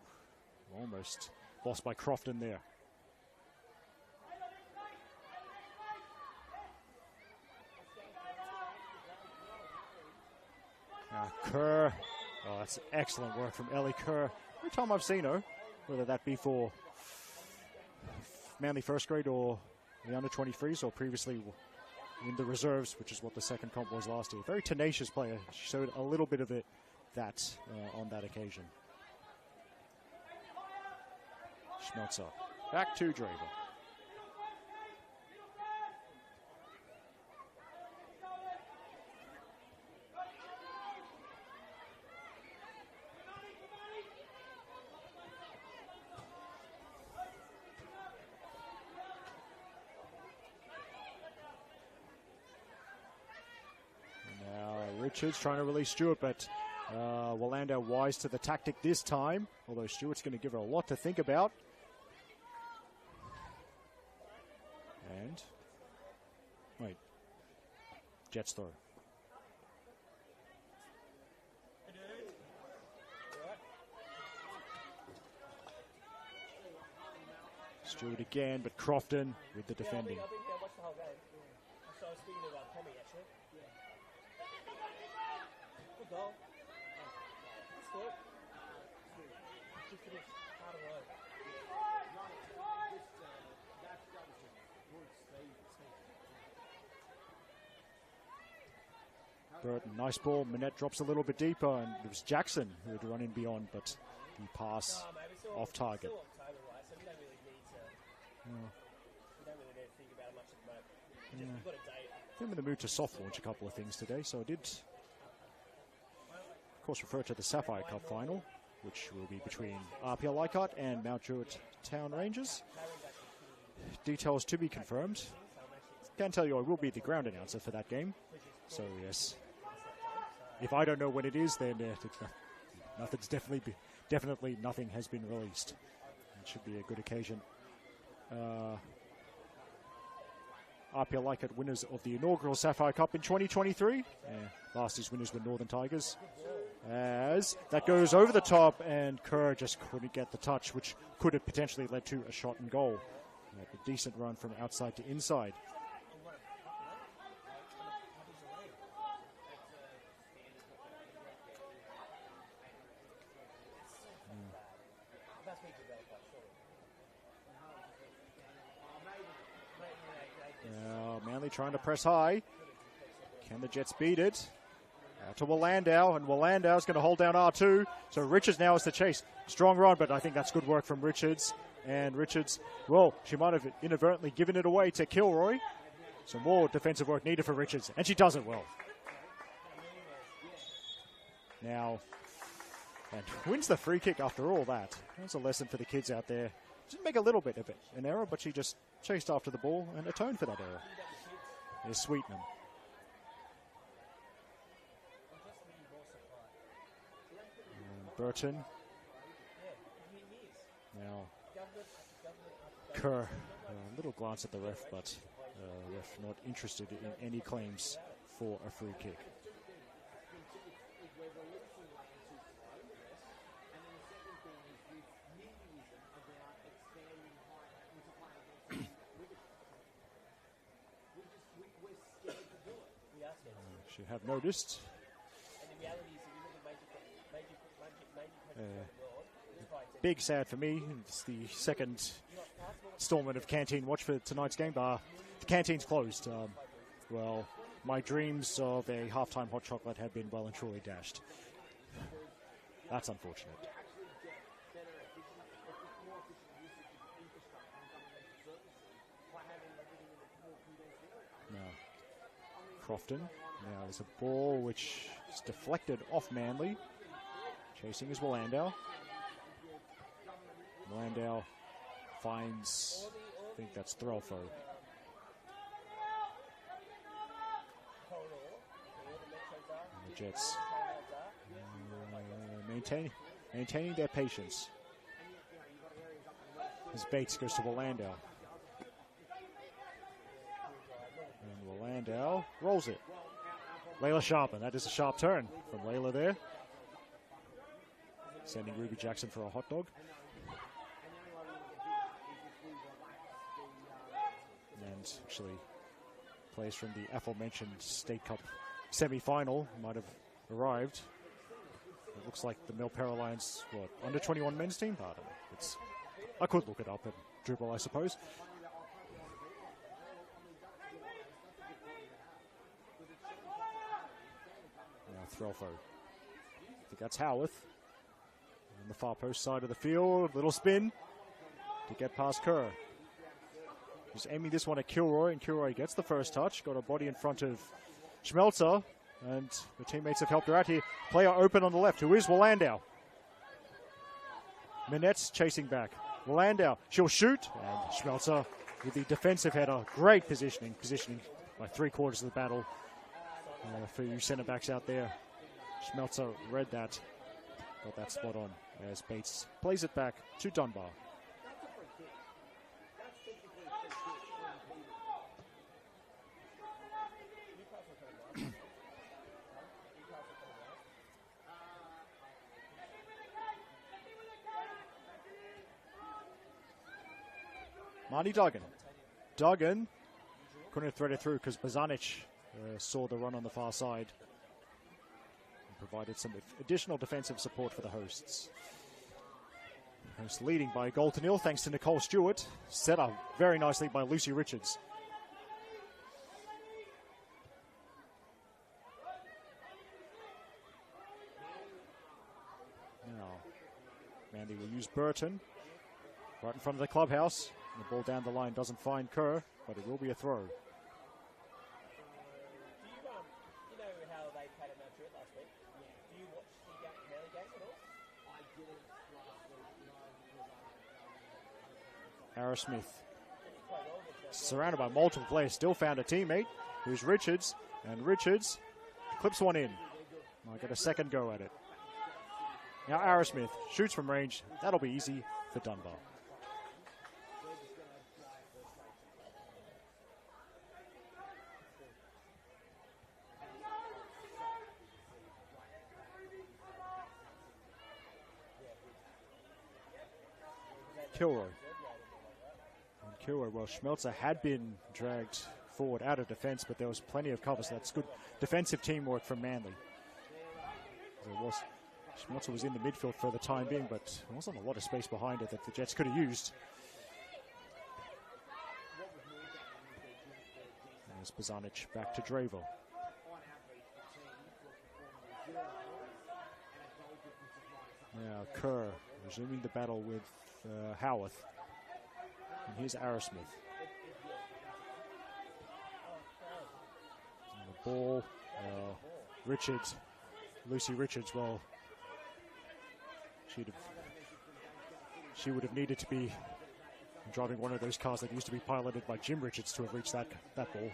almost lost by Crofton there. Kerr. Oh, that's excellent work from Ellie Kerr. Every time I've seen her, whether that be for Manly first grade or the under-23s or previously in the reserves, which is what the second comp was last year. Very tenacious player. She showed a little bit of it on that occasion. Schmelzer. Back to Draver. Richards trying to release Stewart, but Willander wise to the tactic this time, although Stewart's going to give her a lot to think about. And, wait, Jets throw. Stewart again, but Crofton with the defending. I've been here watched the whole game. So I was speaking to Tommy actually. Good goal. Good score. Good finish. Hard away. Burton, nice ball. Minette drops a little bit deeper, and it was Jackson who had run in beyond, but the pass off target. Still October, right? So we don't really need to. We don't really need to think about it much at the moment. We've got a date. I'm in the mood to soft launch a couple of things today, so I did, of course, refer to the Sapphire Cup final, which will be between RPL Leichhardt and Mount Druitt Town Rangers. Details to be confirmed. Can tell you I will be the ground announcer for that game. So yes, if I don't know when it is, then nothing's definitely nothing has been released. It should be a good occasion. RPL Leichhardt winners of the inaugural Sapphire Cup in 2023. Last year's winners were Northern Tigers. As that goes over the top, and Kerr just couldn't get the touch, which could have potentially led to a shot and goal. A decent run from outside to inside. Now Manly trying to press high. Can the Jets beat it? Out to Willandau, and Willandau's going to hold down R2. So Richards now is the chase. Strong run, but I think that's good work from Richards. And Richards, well, she might have inadvertently given it away to Kilroy. So more defensive work needed for Richards, and she does it well. Now, and wins the free kick after all that. That's a lesson for the kids out there. Didn't make a little bit of it, an error, but she just chased after the ball and atoned for that error. There's Sweetman. Burton. Now, Kerr, a little glance at the ref, but ref not interested in any claims for a free kick. Should have noticed. Big sad for me. It's the second installment of Canteen Watch for tonight's game. The canteen's closed. Well, my dreams of a halftime hot chocolate have been well and truly dashed. That's unfortunate. Now, Crofton. Now there's a ball which is deflected off Manly. Chasing is Willandau. Willandau finds, I think that's Threlfo. And the Jets maintaining their patience. As Bates goes to Willandau. And Willandau rolls it. Layla Sharpen, that is a sharp turn from Layla there. Sending Ruby Jackson for a hot dog. And actually, players from the aforementioned State Cup semi-final might have arrived. It looks like the Milpera Lions, under 21 men's team? I don't know. I could look it up and dribble, I suppose. Now Threlfo. I think that's Howarth. On the far post side of the field, little spin to get past Kerr. He's aiming this one at Kilroy, and Kilroy gets the first touch. Got a body in front of Schmelzer, and the teammates have helped her out here. Player open on the left, who is Willandau. Minette's chasing back. Willandau, she'll shoot, and Schmelzer with the defensive header. Great positioning by 3/4 of the battle for you centre backs out there. Schmelzer read that, got that spot on as Bates plays it back to Dunbar. Marnie Duggan couldn't thread it through because Bazanic saw the run on the far side and provided some additional defensive support for the hosts. Hosts leading by a goal to nil thanks to Nicole Stewart, set up very nicely by Lucy Richards. Burton. Right in front of the clubhouse. The ball down the line doesn't find Kerr, but it will be a throw. You know how they played at Madrid last week? Do you watch the Manly games at all? I didn't last week, Arrowsmith, surrounded by multiple players, still found a teammate, who's Richards, and Richards clips one in. Might get a second go at it. Now Arrowsmith shoots from range. That'll be easy for Dunbar. Kilroy. And Kilroy, well, Schmelzer had been dragged forward out of defence, but there was plenty of cover, so that's good defensive teamwork from Manly. Schmelzer was in the midfield for the time being, but there wasn't a lot of space behind it that the Jets could have used. There's Bozanic back to Draver. Now Kerr resuming the battle with Howarth. And here's Arrowsmith. And the ball, Richards, Lucy Richards, well, she would have needed to be driving one of those cars that used to be piloted by Jim Richards to have reached that ball. Yeah.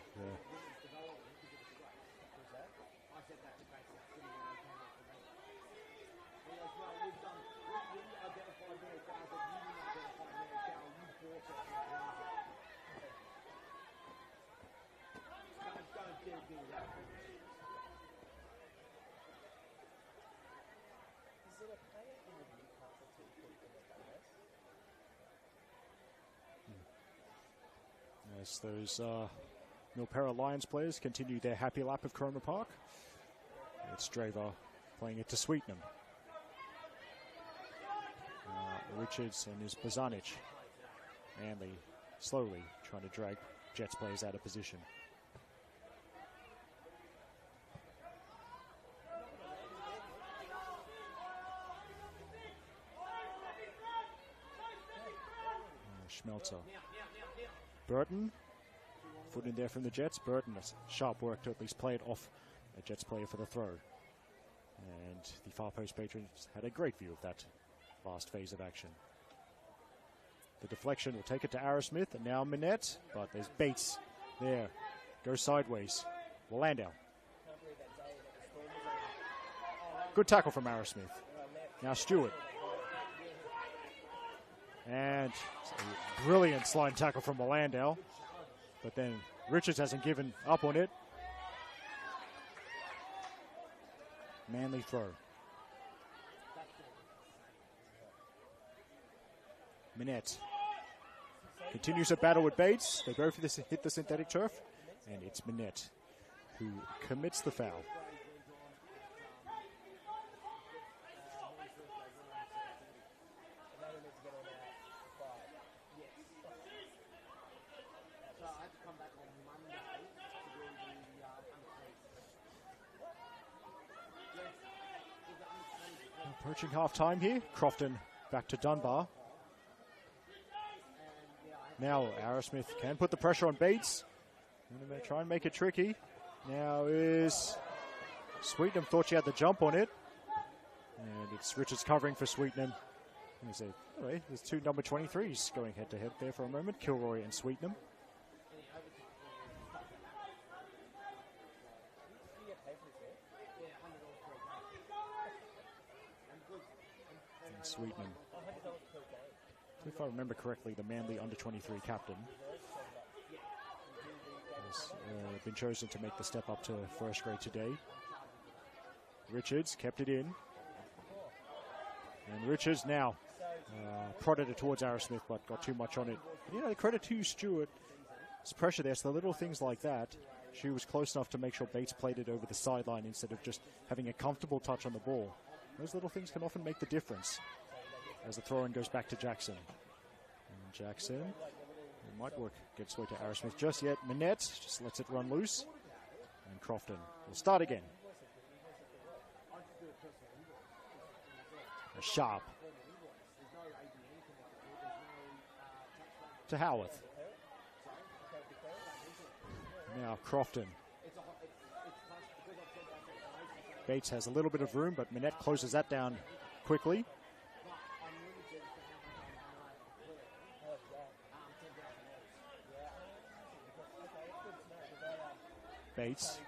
As those Milpera Lions players continue their happy lap of Cromer Park. It's Draver playing it to Sweetnam. Richards and his Bozanic. Manly slowly trying to drag Jets players out of position. Schmelzer. Burton, foot in there from the Jets. Burton, has sharp work to at least play it off a Jets player for the throw. And the far post patrons had a great view of that last phase of action. The deflection will take it to Arrowsmith, and now Minette, but there's Bates there. Goes sideways. Landau. Good tackle from Arrowsmith. Now Stewart. And a brilliant slide tackle from Landau. But then Richards hasn't given up on it. Manly throw. Minette continues a battle with Bates. They go for this, hit the synthetic turf, and it's Minette who commits the foul. Approaching half-time here. Crofton back to Dunbar. Now Arrowsmith can put the pressure on Bates. Going to try and make it tricky. Now is Sweetnam, thought she had the jump on it. And it's Richards covering for Sweetnam. Anyway, there's two number 23s going head-to-head there for a moment. Kilroy and Sweetnam. Sweetnam. If I remember correctly, the Manly under-23 captain has been chosen to make the step up to first grade today. Richards kept it in. And Richards now prodded it towards Arrowsmith, but got too much on it. And, you know, the credit to Stewart's pressure there. So the little things like that, she was close enough to make sure Bates played it over the sideline instead of just having a comfortable touch on the ball. Those little things can often make the difference. As the throw-in goes back to Jackson. And Jackson, it might work, gets way to Arrowsmith just yet. Minette just lets it run loose. And Crofton will start again. Sharp. to Howarth. Now Crofton. Bates has a little bit of room, but Minette closes that down quickly. Bates.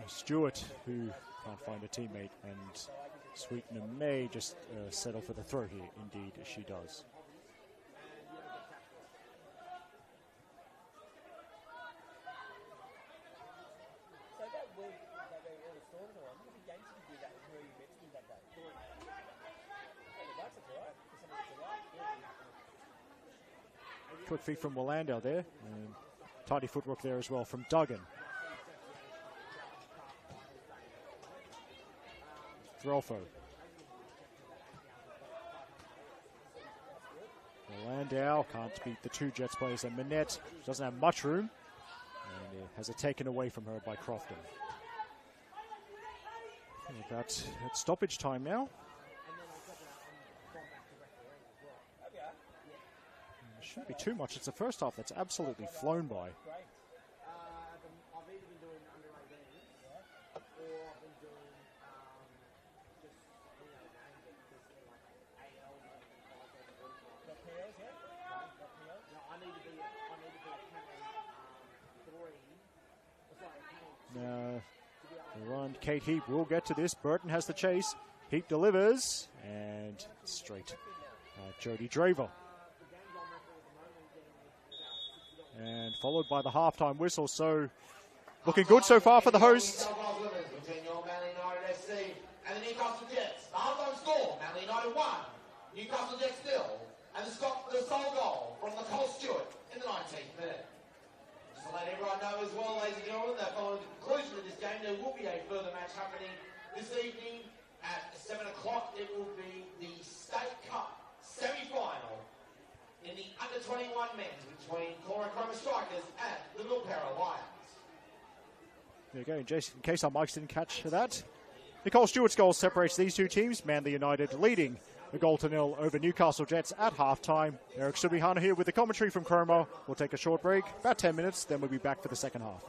Stewart, who can't find a teammate, and Sweetener may just settle for the throw here. Indeed, she does. Quick feed from Willandale there, and tidy footwork there as well from Duggan. Threlfo. Willandale can't beat the two Jets players, and Minette doesn't have much room, and has it taken away from her by Crofton. That's stoppage time now. Shouldn't be too much. It's the first half that's absolutely flown by. Now, the run. Kate Heap will get to this. Burton has the chase. Heap delivers, and straight. Jodie Draver. And followed by the halftime whistle. So, looking good so far for the hosts. And the Newcastle Jets. The halftime score, Manly United 1, Newcastle Jets 0, and the sole goal from Nicole Stewart in the 19th minute. Just to let everyone know as well, ladies and gentlemen, that following the conclusion of this game, there will be a further match happening this evening at 7 o'clock. It will be the State Cup semi-final in the under-21 men's between Cora Chroma Strikers and the Milpera Lions. There you go, Jason, in case our mics didn't catch that. Nicole Stewart's goal separates these two teams. Manly United leading a 0-0 over Newcastle Jets at halftime. Eric Subihana here with the commentary from Chroma. We'll take a short break, about 10 minutes, then we'll be back for the second half.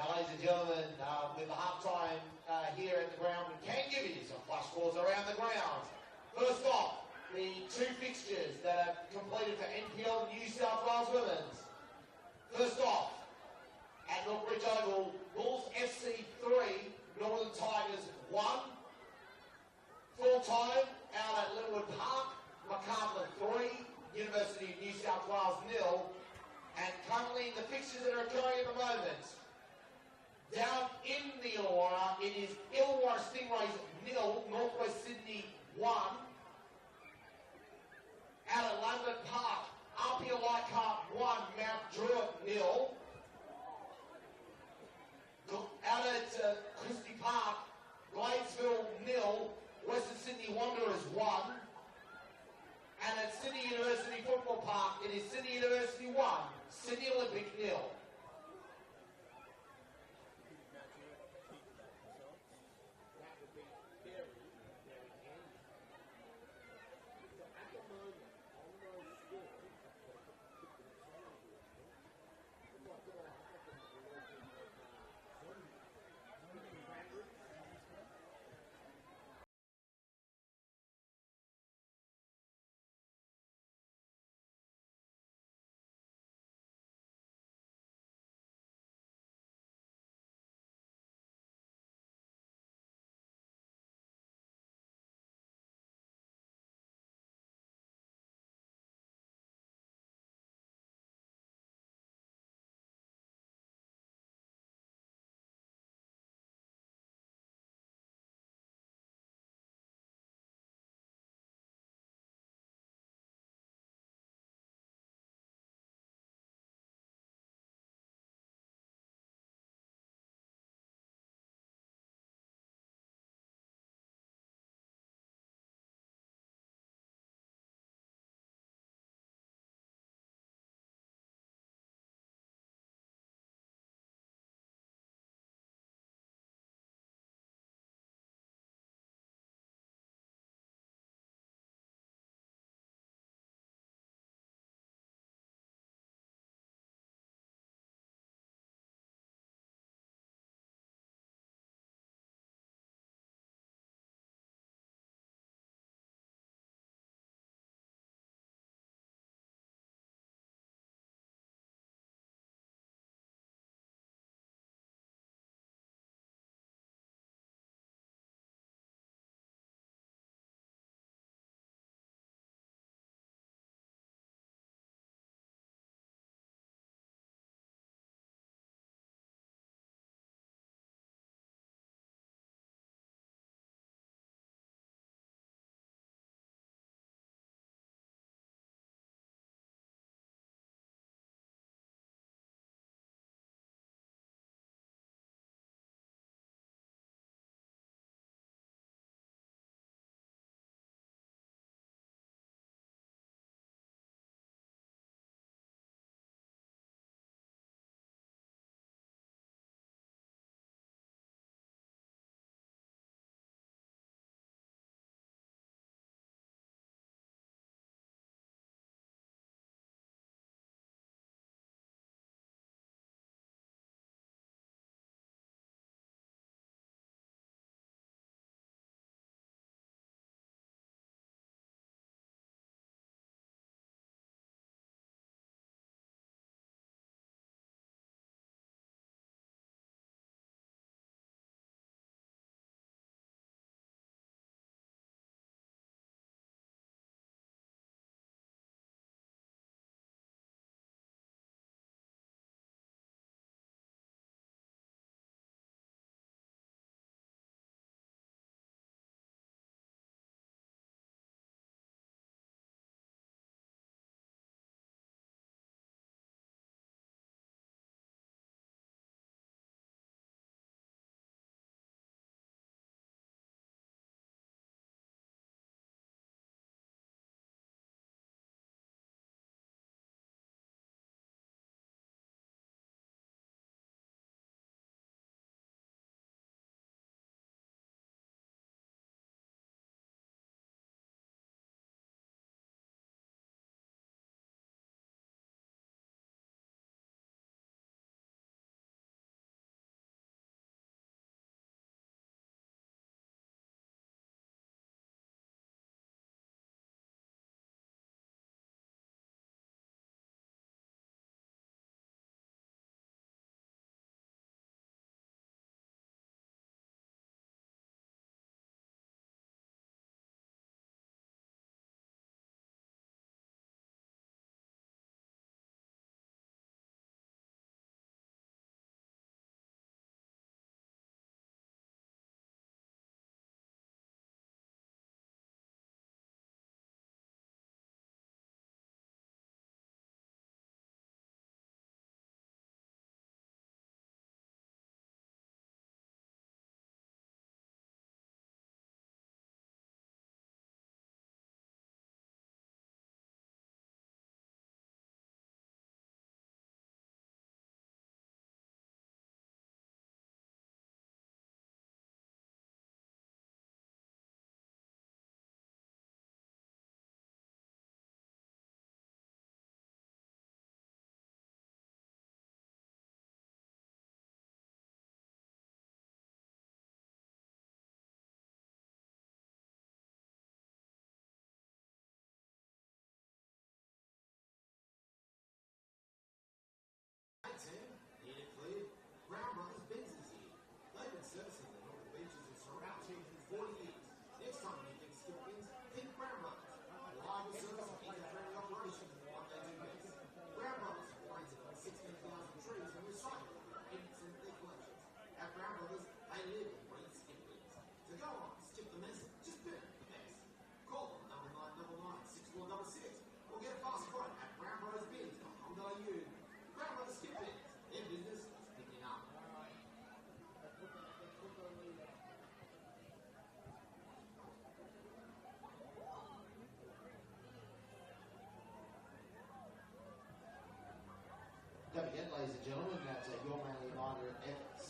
Now, ladies and gentlemen, with the half-time here at the ground, we can give you some flash scores around the ground. First off, the two fixtures that have completed for NPL New South Wales Women's. First off, at Northbridge Oval, Bulls FC 3, Northern Tigers 1. Full time out at Linwood Park, Macarthur 3, University of New South Wales 0. And currently the fixtures that are occurring at the moment, down in the Illawarra, it is Illawarra Stingrays 0, Northwest Sydney 1. Out at Lambert Park, Apia Leichhardt 1, Mount Druitt 0. Out at Christie Park, Gladesville 0, Western Sydney Wanderers 1. And at Sydney University Football Park, it is Sydney University 1, Sydney Olympic 0.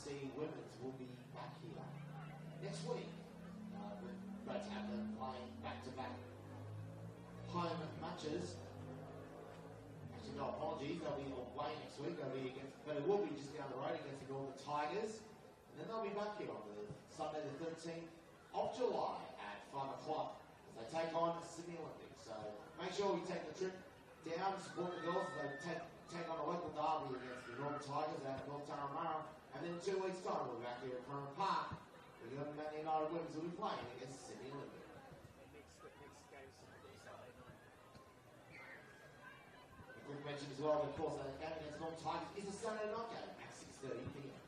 NSW women's will be back here next week. Great to have them playing back-to-back home matches. Actually, no apologies, they'll be away next week. But it will be just down the road against the Northern Tigers. And then they'll be back here on the Sunday the 13th of July at 5 o'clock as they take on Sydney Olympics. So make sure you take the trip down to support the girls as they take on a local derby against the Northern Tigers out of North Turramurra. And then in 2 weeks' time, we'll be back here at Cromer Park. The Man United Women's will be playing against Sydney Olympics. Quick mention as well, of course, that game against Northern Tigers is a Saturday night game at 6:30 p.m.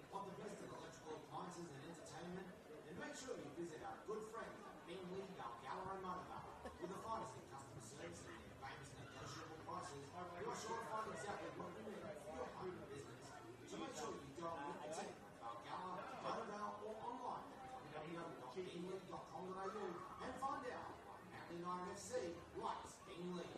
Want the best of electrical appliances and entertainment? Then make sure you visit our good friends at Bingley, Balgala and Monabar. With the finest in customer service and their famous negotiable prices, you're sure to find exactly what you need for your home and business. So make sure you go and meet the team at Balgala, Monabar or online at www.bingley.com.au and find out why Manly United FC likes Bingley.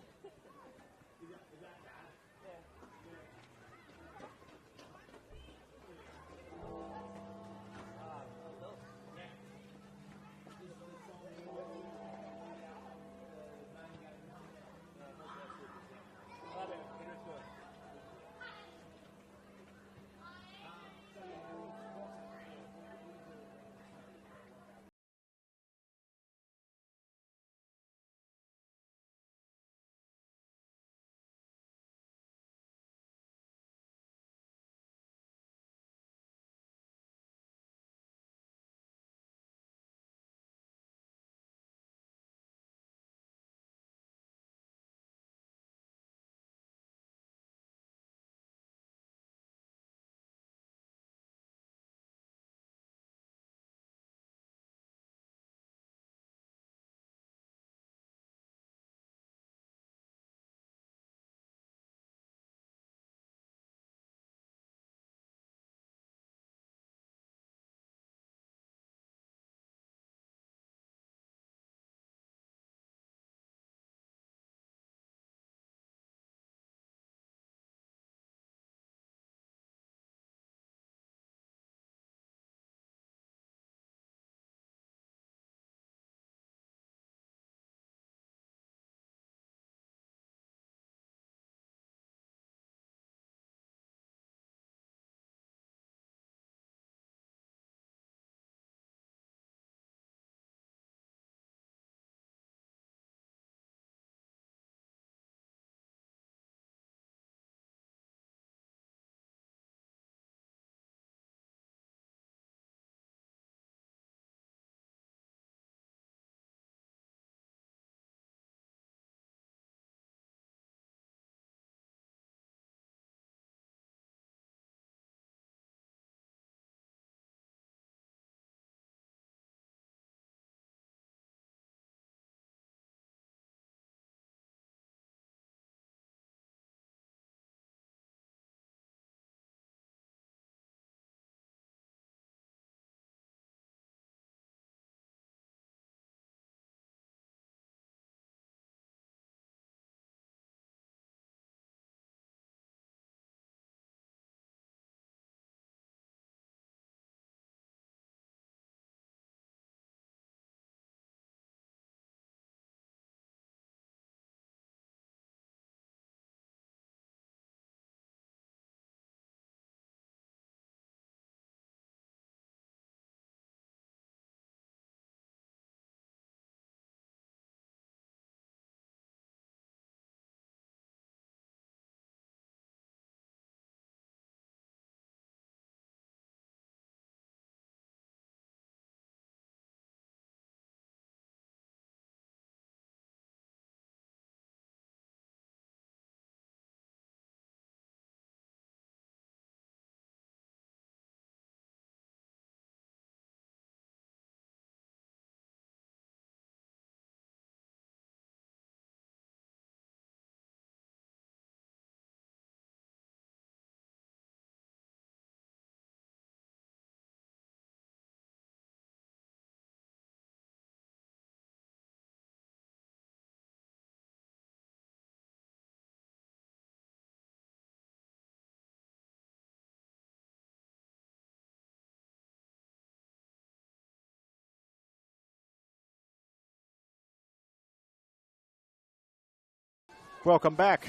Welcome back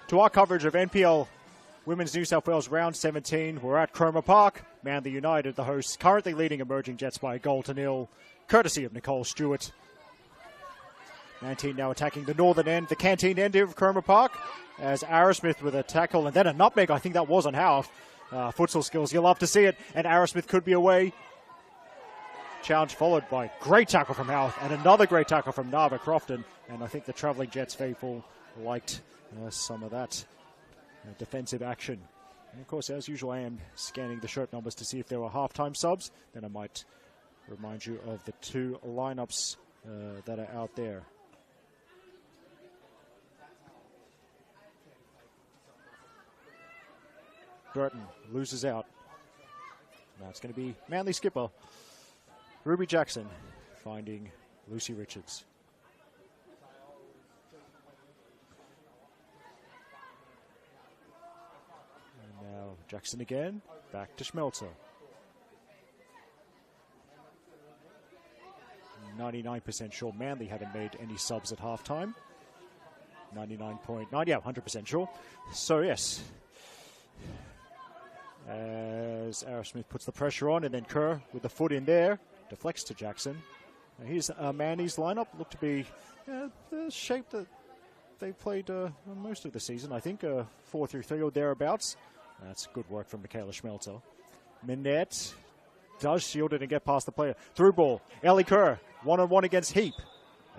to our coverage of NPL Women's New South Wales Round 17. We're at Cromer Park. Manly United, the hosts, currently leading Emerging Jets by a goal to nil, courtesy of Nicole Stewart. 19 now attacking the northern end, the canteen end of Cromer Park, as Arrowsmith with a tackle and then a nutmeg. I think that was on Howe. Futsal skills, you'll love to see it, and Arrowsmith could be away. Challenge followed by great tackle from Howe and another great tackle from Nava Crofton, and I think the travelling Jets faithful liked some of that defensive action. And of course, as usual, I am scanning the shirt numbers to see if there were halftime subs. Then I might remind you of the two lineups that are out there. Burton loses out. Now it's going to be Manly skipper Ruby Jackson finding Lucy Richards. And now Jackson again, back to Schmelzer. 99% sure Manly haven't made any subs at halftime. 99.9, yeah, 100% sure. So yes, as Arrowsmith puts the pressure on, and then Kerr with the foot in there, deflects to Jackson. Now here's Manly's lineup. Look to be the shape that they played most of the season. I think 4-3-3 or thereabouts. That's good work from Michaela Schmelzer. Minette does shield it and get past the player. Through ball. Ellie Kerr, one-on-one against Heap.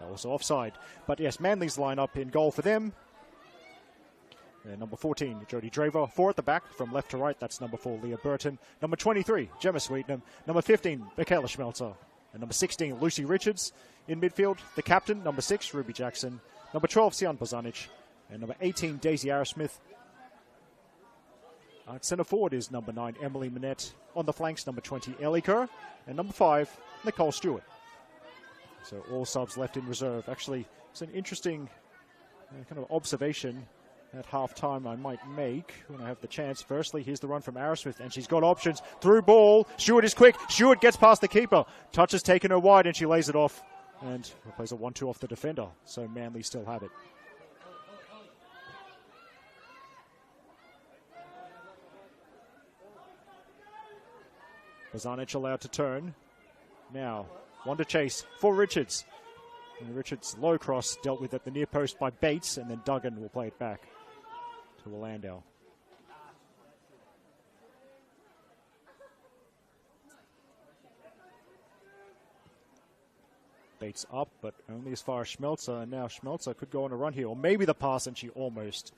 Also offside. But yes, Manly's lineup in goal for them. Number 14, Jodie Draver. 4 at the back from left to right. That's number 4, Leah Burton. Number 23, Gemma Sweetnam. Number 15, Michaela Schmelzer. And number 16, Lucy Richards. In midfield, the captain, number 6, Ruby Jackson. Number 12, Sian Bozanic. And number 18, Daisy Arrowsmith. At centre forward is number 9, Emily Minette. On the flanks, number 20, Ellie Kerr. And number 5, Nicole Stewart. So all subs left in reserve. Actually, it's an interesting kind of observation at half-time I might make when I have the chance. Firstly, here's the run from Arrowsmith, and she's got options. Through ball. Stewart is quick. Stewart gets past the keeper. Touch has taken her wide, and she lays it off. And plays a 1-2 off the defender. So Manly still have it. Bozanic allowed to turn. Now, one to chase for Richards. And Richards' low cross dealt with at the near post by Bates, and then Duggan will play it back to Landau. Bates up, but only as far as Schmelzer, and now Schmelzer could go on a run here, or maybe the pass, and she almost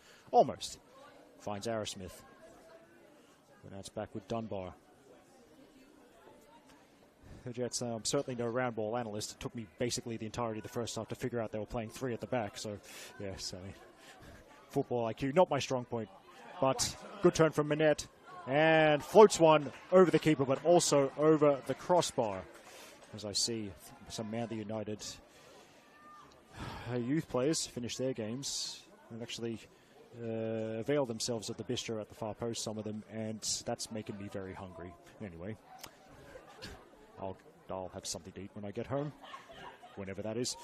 finds Arrowsmith. But now it's back with Dunbar. The Jets, I'm certainly no round ball analyst. It took me basically the entirety of the first half to figure out they were playing 3 at the back. So, yes, I mean, football IQ, not my strong point. But good turn from Minette. And floats one over the keeper, but also over the crossbar. As I see some Manly United youth players finish their games and actually avail themselves of the bistro at the far post, some of them, and that's making me very hungry. Anyway. I'll have something to eat when I get home, whenever that is.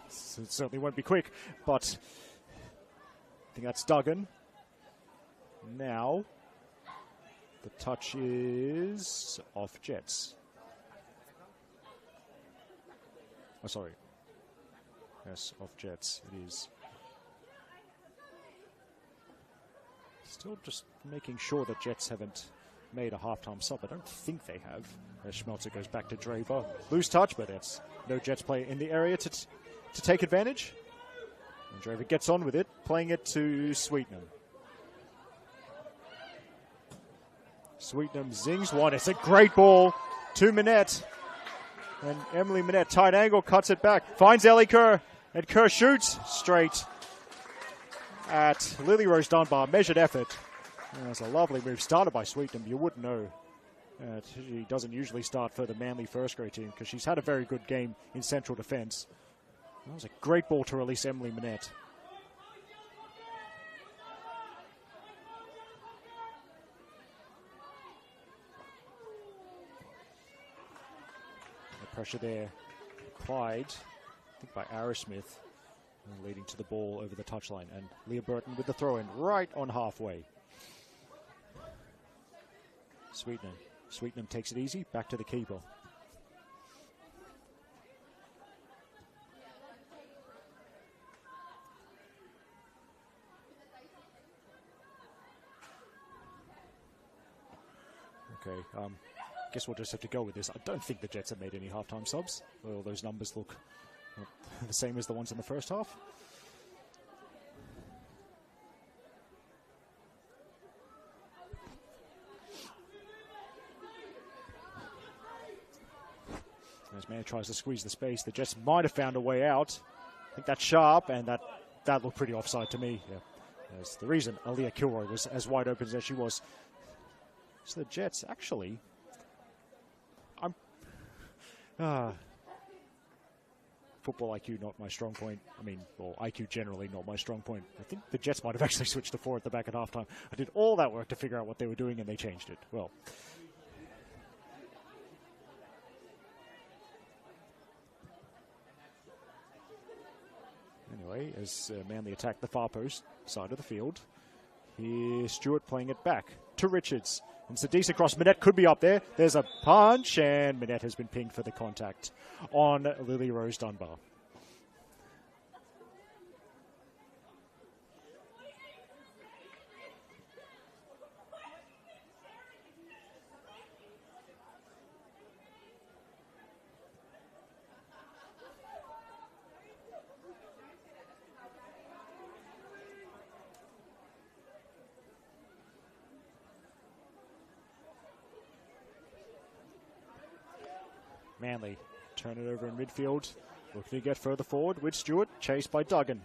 It certainly won't be quick, but I think that's Duggan. Now, the touch is off Jets. Oh, sorry. Yes, off Jets, it is. Still just making sure that Jets haven't made a halftime sub. I don't think they have. As Schmelzer goes back to Draver. Loose touch, but it's no Jets player in the area to take advantage. And Draver gets on with it, playing it to Sweetnam. Sweetnam zings one. It's a great ball to Minette. And Emily Minette, tight angle, cuts it back. Finds Ellie Kerr. And Kerr shoots straight at Lily Rose Dunbar. Measured effort. And that's a lovely move. Started by Sweetnam. You wouldn't know. She doesn't usually start for the Manly first grade team because she's had a very good game in central defence. That was a great ball to release Emily Minette. The pressure there applied, I think, by Arrowsmith. leading to the ball over the touchline. And Leah Burton with the throw-in right on halfway. Sweetnam takes it easy, back to the keeper. Okay, guess we'll just have to go with this. I don't think the Jets have made any halftime subs. Well, those numbers look the same as the ones in the first half. As Mann tries to squeeze the space, the Jets might have found a way out. I think that's sharp, and that looked pretty offside to me. Yeah. That's the reason Aaliyah Kilroy was as wide open as she was. So the Jets, actually, football IQ not my strong point. I mean, well, IQ generally not my strong point. I think the Jets might have actually switched to 4 at the back at halftime. I did all that work to figure out what they were doing, and they changed it. Well. Anyway, as Manly attack the far post side of the field, here's Stewart playing it back to Richards. And Sadiq across. Minette could be up there. There's a punch, and Minette has been pinged for the contact on Lily Rose Dunbar. Manly turn it over in midfield, looking to get further forward with Stewart, chased by Duggan.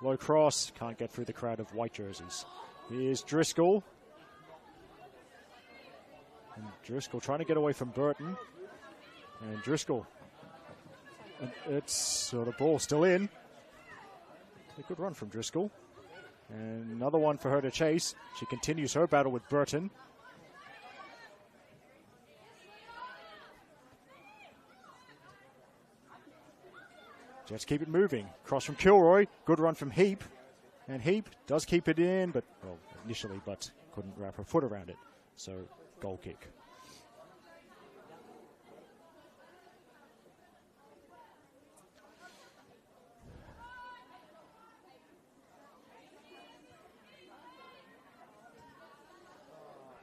Low cross, can't get through the crowd of white jerseys. Here's Driscoll. And Driscoll trying to get away from Burton. And Driscoll, it's the ball still in. A good run from Driscoll. And another one for her to chase. She continues her battle with Burton. Jets keep it moving. Cross from Kilroy. Good run from Heap. And Heap does keep it in, but well, initially, but couldn't wrap her foot around it. So, goal kick.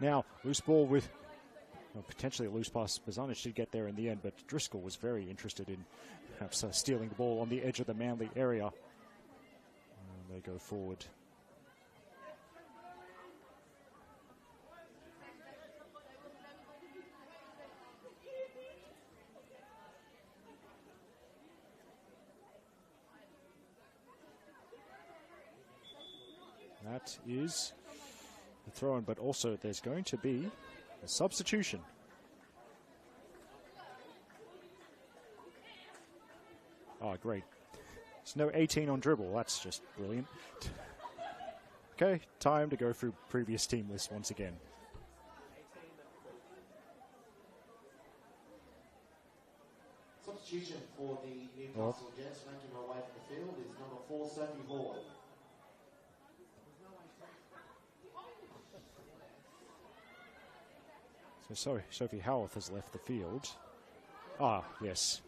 Now, loose ball with potentially a loose pass. Bazanic did get there in the end, but Driscoll was very interested in perhaps stealing the ball on the edge of the Manly area. And they go forward. That is the throw-in, but also there's going to be a substitution. Oh, great. There's no 18 on dribble. That's just brilliant. Okay, time to go through previous team lists once again. Substitution for the Newcastle Jets, making her way from the field, is number 4, Sophie Hall. So sorry, Sophie Howarth has left the field. Ah, yes.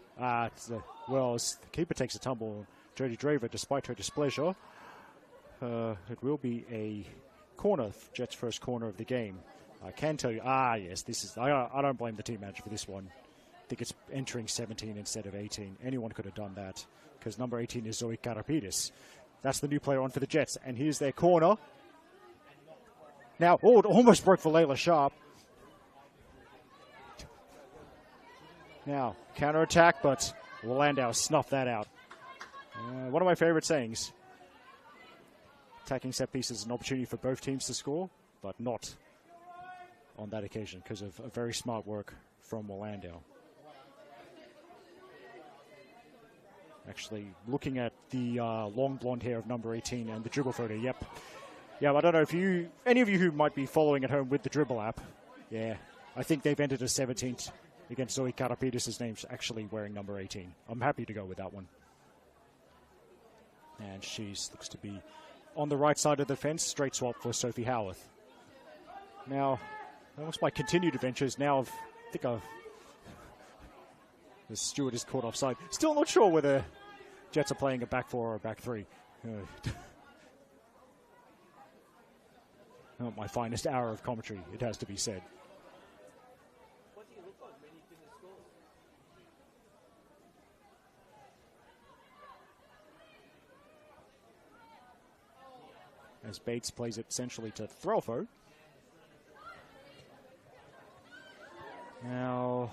Well, as the keeper takes a tumble, Jodie Draver, despite her displeasure, it will be a corner, Jets' first corner of the game. I can tell you, yes, this is, I don't blame the team manager for this one. I think it's entering 17 instead of 18. Anyone could have done that, because number 18 is Zoe Karapidis. That's the new player on for the Jets, and here's their corner. Now, it almost broke for Layla Sharp. Now, counter-attack, but Landau snuffed that out. One of my favorite sayings. Attacking set pieces is an opportunity for both teams to score, but not on that occasion because of a very smart work from Landau. Actually, looking at the long blonde hair of number 18 and the dribble photo, yep. Yeah, I don't know if any of you who might be following at home with the dribble app, yeah, I think they've entered a 17th against Zoe Karapidis' name's actually wearing number 18. I'm happy to go with that one. And she looks to be on the right side of the fence. Straight swap for Sophie Howarth. Now, that was my continued adventures. Now the Stewart is caught offside. Still not sure whether Jets are playing a back four or a back three. Not my finest hour of commentary, it has to be said. What do you look like when you give the scores? As Bates plays it essentially to Threlfo. Now,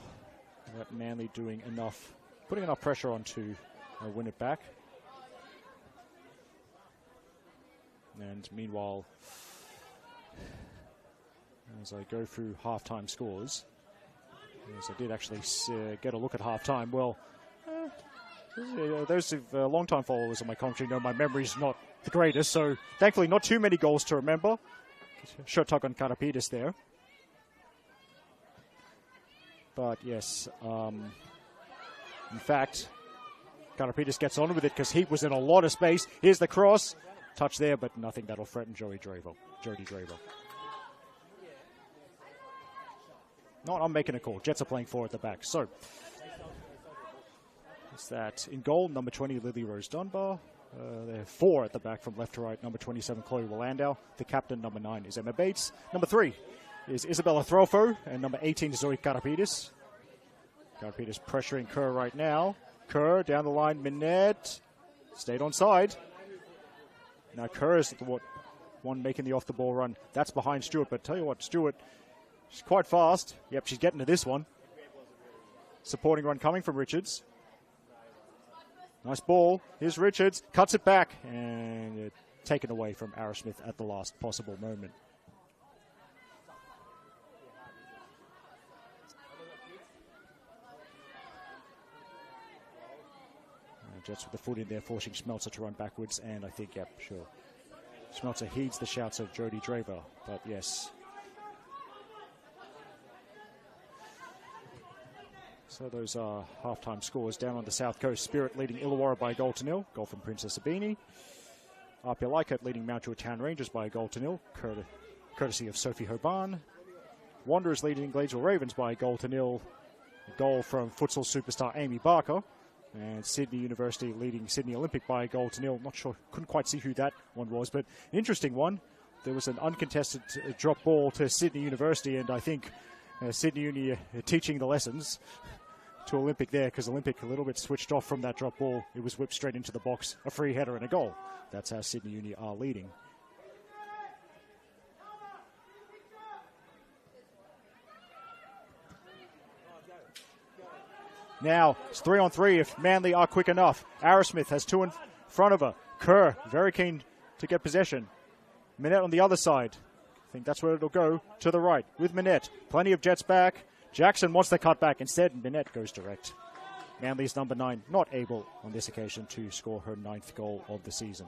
that Manly doing enough, putting enough pressure on to win it back. And meanwhile, as I go through halftime scores, as I did actually get a look at halftime, well, those long-time followers of my commentary know my memory's not the greatest, so thankfully not too many goals to remember. Short tug on Karapidis there. But yes, in fact, Karapidis gets on with it because he was in a lot of space. Here's the cross. Touch there, but nothing that'll threaten Jody Draver. No, I'm making a call. Jets are playing 4 at the back. So, it's that in goal, number 20, Lily Rose Dunbar. There are 4 at the back from left to right. Number 27, Chloe Willandau. The captain, number 9, is Emma Bates. Number 3 is Isabella Threlfo. And number 18 is Zoe Karapidis. Karapidis pressuring Kerr right now. Kerr down the line. Minette stayed on side. Now Kerr is the one making the off-the-ball run. That's behind Stewart. But tell you what, Stewart, she's quite fast. Yep, she's getting to this one. Supporting run coming from Richards. Nice ball. Here's Richards. Cuts it back. And taken away from Arrowsmith at the last possible moment. Jets with the foot in there, forcing Schmelzer to run backwards. And I think, yep, sure. Schmelzer heeds the shouts of Jody Draver. But yes. So those are halftime scores down on the South Coast. Spirit leading Illawarra by a goal to nil. Goal from Princess Sabini. RPL Leichhardt leading Mount Druitt Town Rangers by a goal to nil. Courtesy of Sophie Hoban. Wanderers leading Gladesville Ravens by a goal to nil. A goal from futsal superstar Amy Barker. And Sydney University leading Sydney Olympic by a goal to nil. Not sure, couldn't quite see who that one was, but an interesting one. There was an uncontested drop ball to Sydney University, and I think Sydney Uni teaching the lessons to Olympic there, because Olympic a little bit switched off from that drop ball. It was whipped straight into the box, a free header and a goal. That's how Sydney Uni are leading. Now, it's 3-on-3 if Manly are quick enough. Arrowsmith has 2 in front of her. Kerr, very keen to get possession. Minette on the other side. I think that's where it'll go, to the right, with Minette. Plenty of Jets back. Jackson wants the cut back. Instead, Minette goes direct. Manly's number 9, not able on this occasion to score her 9th goal of the season.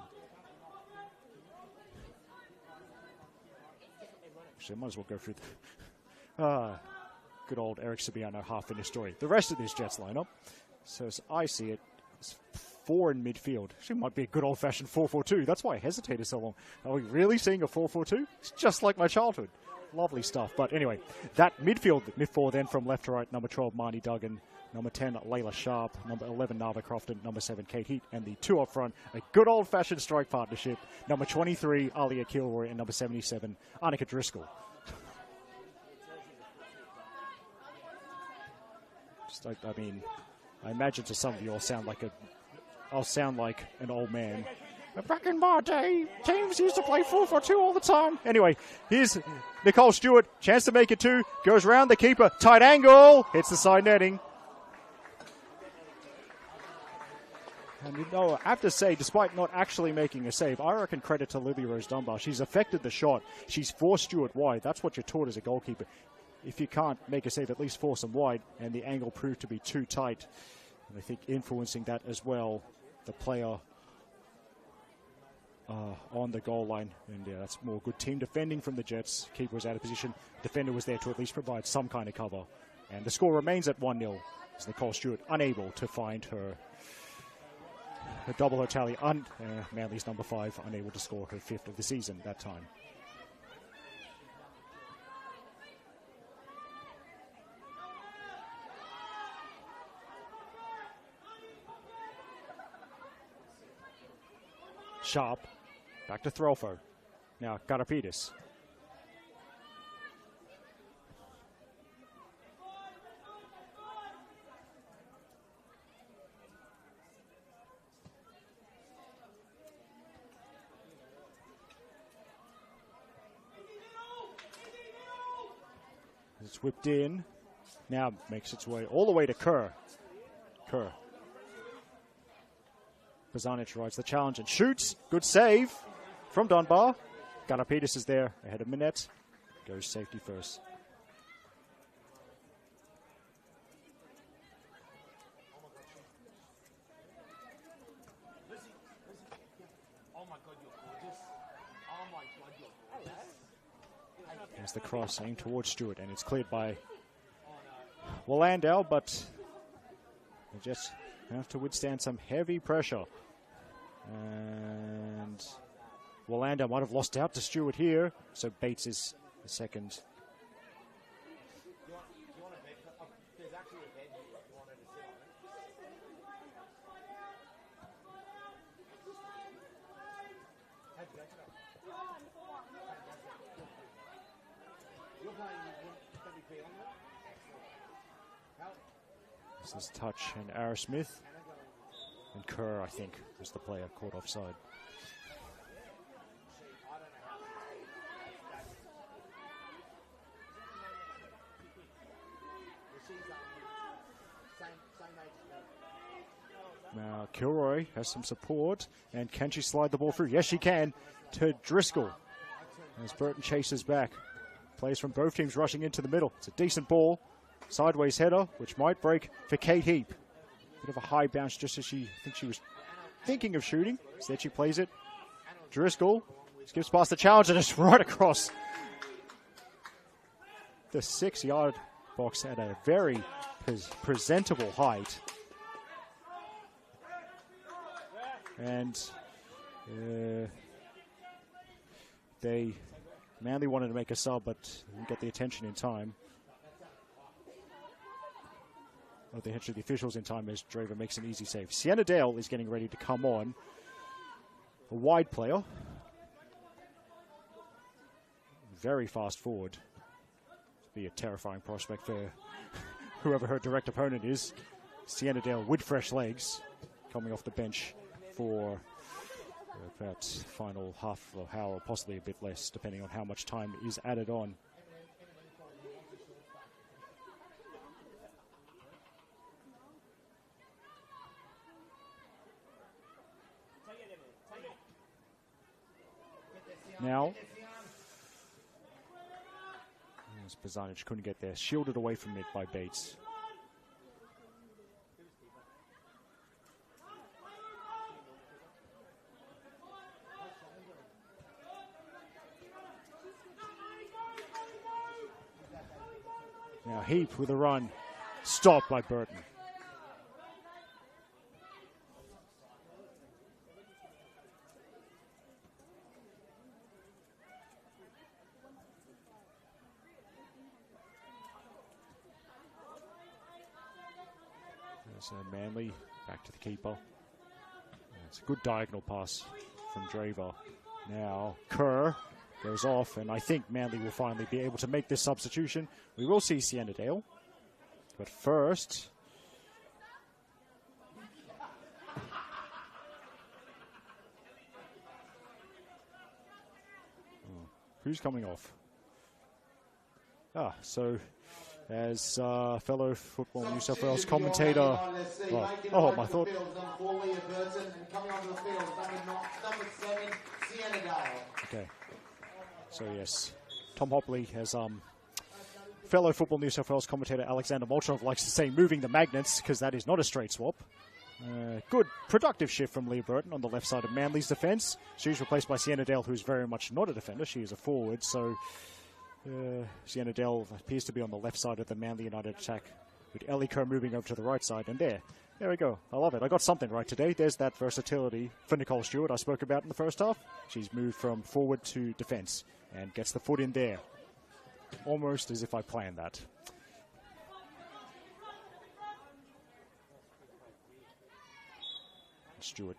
Actually, I might as well go through the... good old Eric Sabiano half-finished story. The rest of this Jets lineup, so as I see it, it's 4 in midfield. Actually, might be a good old-fashioned 4-4-2. That's why I hesitated so long. Are we really seeing a 4-4-2? It's just like my childhood. Lovely stuff. But anyway, that midfield, mid-4 then from left to right, number 12, Marnie Duggan, number 10, Layla Sharp, number 11, Nava Crofton, number 7, Kate Heat, and the 2 up front, a good old-fashioned strike partnership, number 23, Alia Kilroy, and number 77, Annika Driscoll. I mean, I imagine to some of you I'll sound like an old man. Back in my day, teams used to play 4-4-2 all the time. Anyway, here's Nicole Stewart, chance to make it 2, goes round the keeper, tight angle, hits the side netting. And you know, I have to say, despite not actually making a save, I reckon credit to Lily Rose Dunbar. She's affected the shot. She's forced Stewart wide. That's what you're taught as a goalkeeper. If you can't make a save, at least force them wide, and the angle proved to be too tight. And I think influencing that as well, the player on the goal line. And yeah, that's more good team defending from the Jets. Keeper was out of position. Defender was there to at least provide some kind of cover. And the score remains at 1-0. As Nicole Stewart unable to find her A double her tally. Manly's number 5, unable to score her 5th of the season that time. Sharp. Back to Threlfo. Now Karapitis. It's whipped in. Now makes its way all the way to Kerr. Bozanic rides the challenge and shoots. Good save from Dunbar. Karapitis is there ahead of Minette. Goes safety first. There's the cross aimed towards Stewart, and it's cleared by Wallandau, but they just have to withstand some heavy pressure. And Wallandau might have lost out to Stewart here, so Bates is the second. This is touch and Ara Smith. And Kerr, I think, was the player caught offside. Now Kilroy has some support, and can she slide the ball through? Yes, she can, to Driscoll. As Burton chases back. Players from both teams rushing into the middle. It's a decent ball. Sideways header, which might break for Kate Heap. Bit of a high bounce just as she was thinking of shooting. Instead she plays it. Driscoll skips past the challenge and it's right across the 6-yard box at a very presentable height. And Manly wanted to make a sub, but didn't get the attention in time. Or the attention of the officials in time as Draver makes an easy save. Sienna Dale is getting ready to come on. A wide player. Very fast forward. Be a terrifying prospect for whoever her direct opponent is. Sienna Dale with fresh legs, coming off the bench for about final half of an hour, or possibly a bit less, depending on how much time is added on. Now, as Bozanic couldn't get there, shielded away from it by Bates. Now Heap with a run, stopped by Burton. Manly back to the keeper. It's a good diagonal pass from Draver. Now Kerr goes off, and I think Manly will finally be able to make this substitution. We will see Sienna Dale, but first, who's coming off? So as fellow Football New South Wales commentator, I thought. Okay, so yes, Tom Hopley has fellow Football New South Wales commentator Alexander Molchanov likes to say moving the magnets, because that is not a straight swap. Good, productive shift from Leah Burton on the left side of Manly's defence. She's replaced by Sienna Dale, who's very much not a defender. She is a forward, so Sienna Dale appears to be on the left side of the Manly United attack, with Ellico moving over to the right side. And there we go. I love it. I got something right today. There's that versatility for Nicole Stewart I spoke about in the first half. She's moved from forward to defense and gets the foot in there. Almost as if I planned that. Stewart,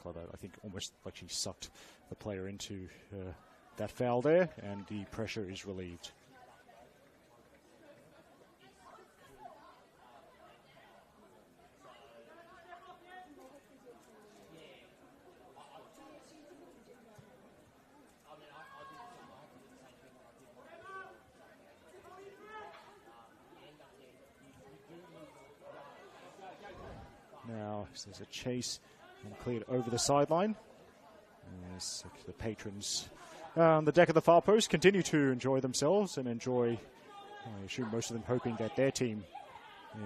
clever, I think almost like she sucked the player into that foul there, and the pressure is relieved. Now there's a chase and cleared over the sideline. As the patrons on the deck of the far post continue to enjoy themselves and enjoy, I assume most of them hoping that their team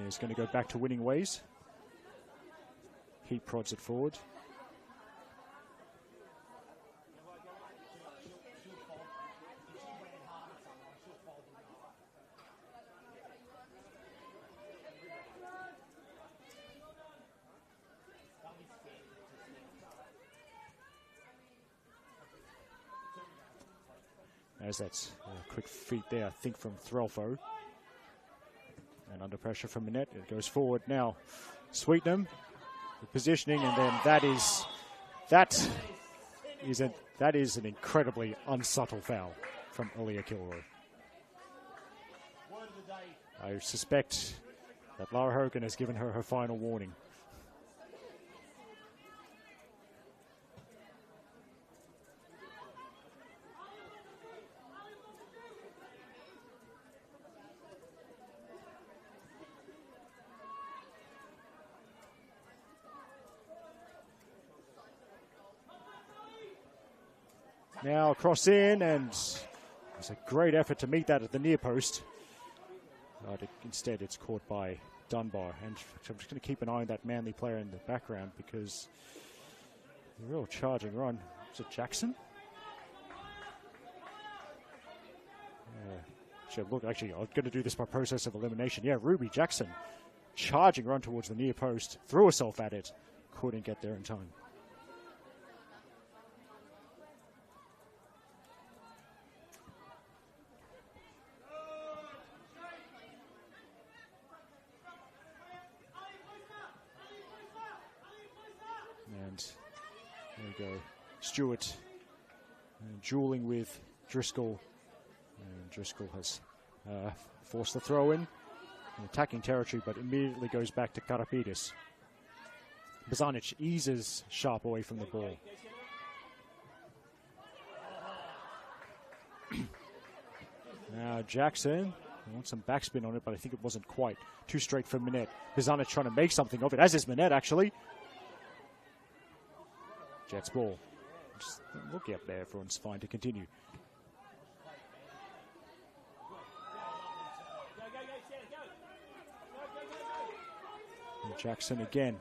is going to go back to winning ways. He prods it forward. As that's a quick feet there, I think, from Threlfo. And under pressure from Minette, it goes forward now. Sweetnam, the positioning, and then that is an incredibly unsubtle foul from Aaliyah Kilroy. I suspect that Lara Hogan has given her final warning. Now cross in, and it's a great effort to meet that at the near post. But instead it's caught by Dunbar. And I'm just going to keep an eye on that Manly player in the background because a real charging run. Is it Jackson? Look, actually, I'm going to do this by process of elimination. Yeah, Ruby Jackson. Charging run towards the near post. Threw herself at it. Couldn't get there in time. And there we go. Stewart dueling with Driscoll. And Driscoll has forced the throw in attacking territory, but immediately goes back to Karapidis. Bozanic eases Sharp away from the ball. Now Jackson wants some backspin on it, but I think it wasn't quite too straight for Minette. Bozanic trying to make something of it, as is Minette actually. Jets ball. Just looking up there, everyone's fine to continue. And Jackson again.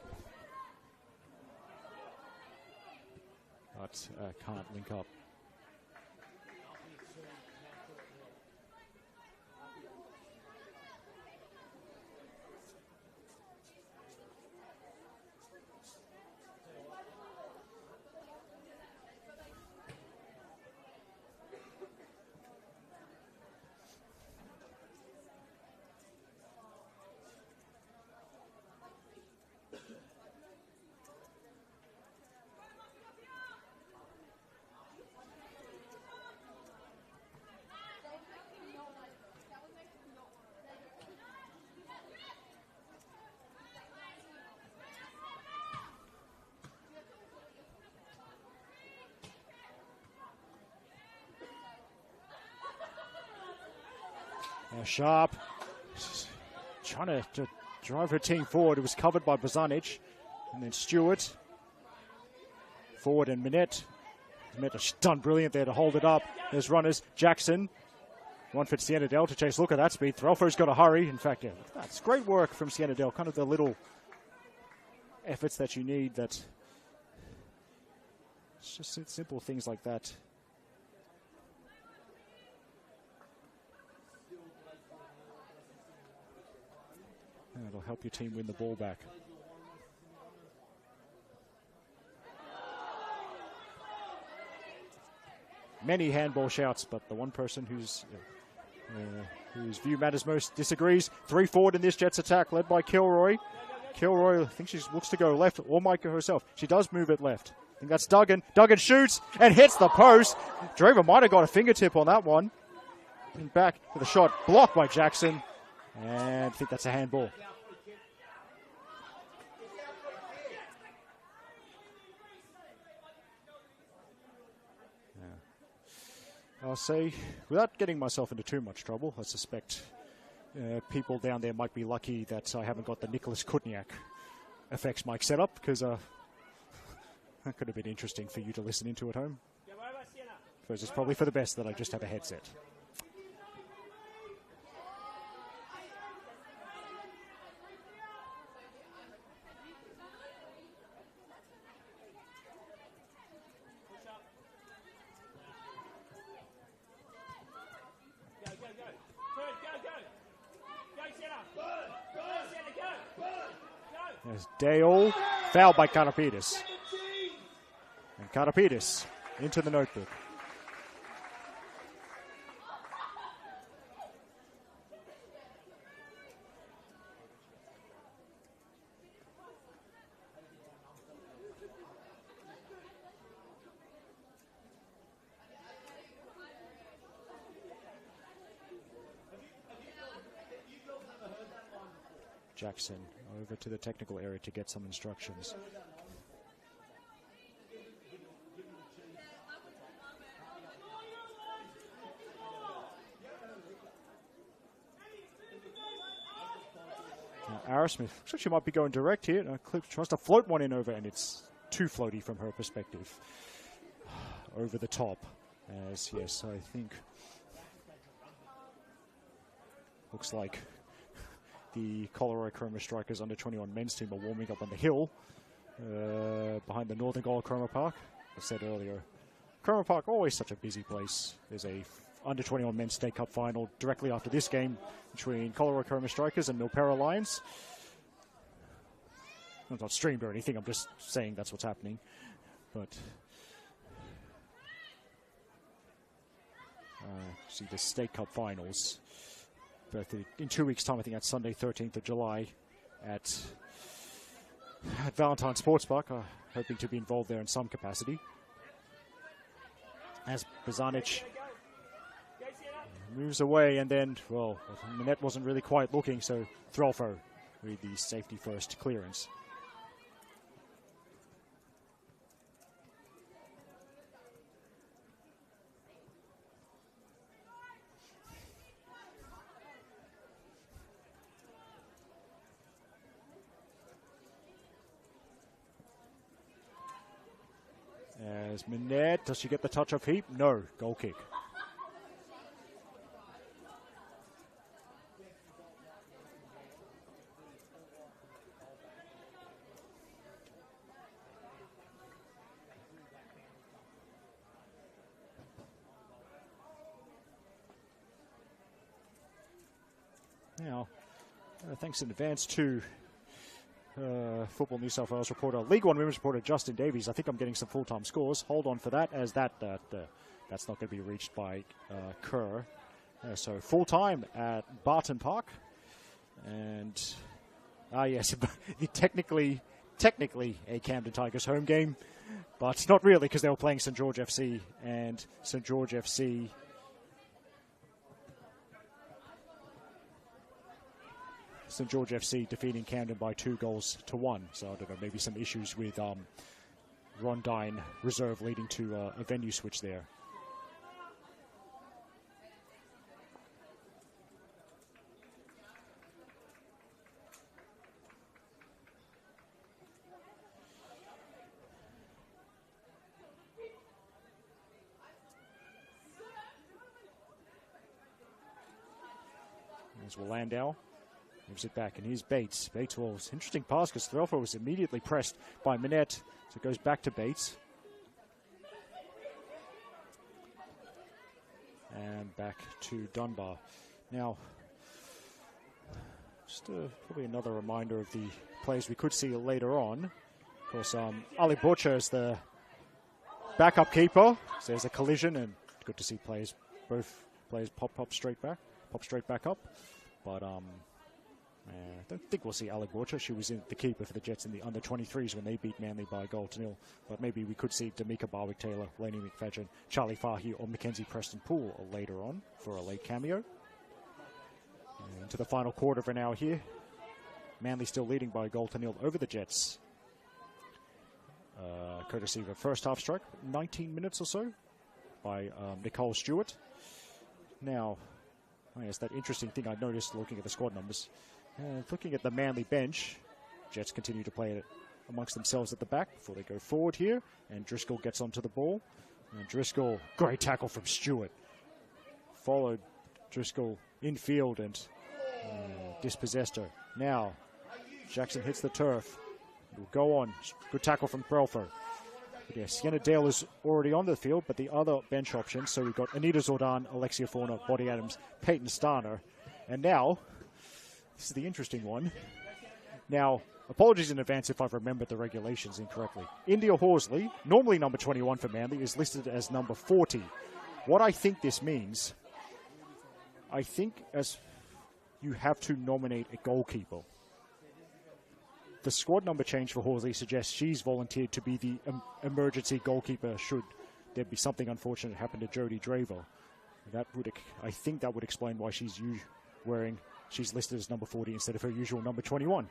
But can't link up. Sharp trying to drive her team forward. It was covered by Bozanic. And then Stewart. Forward and Minette. Minette has done brilliant there to hold it up. There's runners. Jackson. One for Sienna Dell to chase. Look at that speed. Threlfo's got to hurry. In fact, yeah, that's great work from Sienna Dell. Kind of the little efforts that you need. That it's just simple things like that. That'll help your team win the ball back. Many handball shouts, but the one person whose view matters most disagrees. 3 forward in this Jets attack, led by Kilroy. Kilroy, I think she looks to go left, or might go herself. She does move it left. I think that's Duggan. Duggan shoots and hits the post. Draver might have got a fingertip on that one. And back to the shot, blocked by Jackson. And I think that's a handball. I'll say, without getting myself into too much trouble, I suspect people down there might be lucky that I haven't got the Nicholas Kutniak effects mic set up, because that could have been interesting for you to listen into at home. I suppose it's probably for the best that I just have a headset. There's Dale, fouled by Karapidis. And Karapidis into the notebook. Jackson over to the technical area to get some instructions. Now Arrowsmith looks like she might be going direct here. Clip tries to float one in over, and it's too floaty from her perspective. Over the top. As yes, I think looks like the Colorado Chroma Strikers under-21 men's team are warming up on the hill behind the northern goal of Chroma Park. I said earlier, Chroma Park, always such a busy place. There's a under-21 men's state cup final directly after this game between Colorado Chroma Strikers and Milpera Lions. It's not streamed or anything, I'm just saying that's what's happening. But see the state cup finals. But in 2 weeks' time, I think that's Sunday, 13th of July at Valentine Sports Park. Hoping to be involved there in some capacity. As Bozanic moves away, and then, well, the net wasn't really quite looking, so Threlfo with the safety first clearance. As Minette, does she get the touch of Heap? No, goal kick. Now, thanks in advance to Football New South Wales reporter, League One Women's reporter Justin Davies. I think I'm getting some full-time scores. Hold on for that, as that's not going to be reached by Kerr. So full-time at Barton Park. And, yes, technically a Camden Tigers home game, but not really, because they were playing St. George FC, and St. George FC defeating Camden by 2-1. So I don't know, maybe some issues with Rondine Reserve leading to a venue switch there. There's Willandau. Moves it back, and here's Bates. Bates was interesting pass because Threlfo was immediately pressed by Minette, so it goes back to Bates. And back to Dunbar. Now, Just probably another reminder of the players we could see later on. Of course, Ali Butcher is the backup keeper. So there's a collision, and good to see both players pop straight back up. But I don't think we'll see Ali Butcher. She was the keeper for the Jets in the under-23s when they beat Manly by 1-0. But maybe we could see D'Amica Barwick-Taylor, Lainey McFadden, Charlie Fahey, or Mackenzie Preston-Poole later on for a late cameo. And to the final quarter of an hour here. Manly still leading by 1-0 over the Jets. Courtesy of a first half strike, 19 minutes or so by Nicole Stewart. Now, I guess that interesting thing I noticed looking at the squad numbers. Looking at the Manly bench, Jets continue to play it amongst themselves at the back before they go forward here. And Driscoll gets onto the ball. And Driscoll, great tackle from Stewart. Followed Driscoll infield and dispossessed her. Now, Jackson hits the turf. Will go on. Good tackle from Brelfo. Yeah, Sienna Dale is already on the field, but the other bench options, so we've got Anita Zordan, Alexia Fauna, Bonnie Adams, Peyton Starner. And now, this is the interesting one. Now, apologies in advance if I've remembered the regulations incorrectly. India Horsley, normally number 21 for Manly, is listed as number 40. What I think this means, I think as you have to nominate a goalkeeper. The squad number change for Horsley suggests she's volunteered to be the emergency goalkeeper should there be something unfortunate happen to Jodie Draver. I think that would explain why she's listed as number 40 instead of her usual number 21.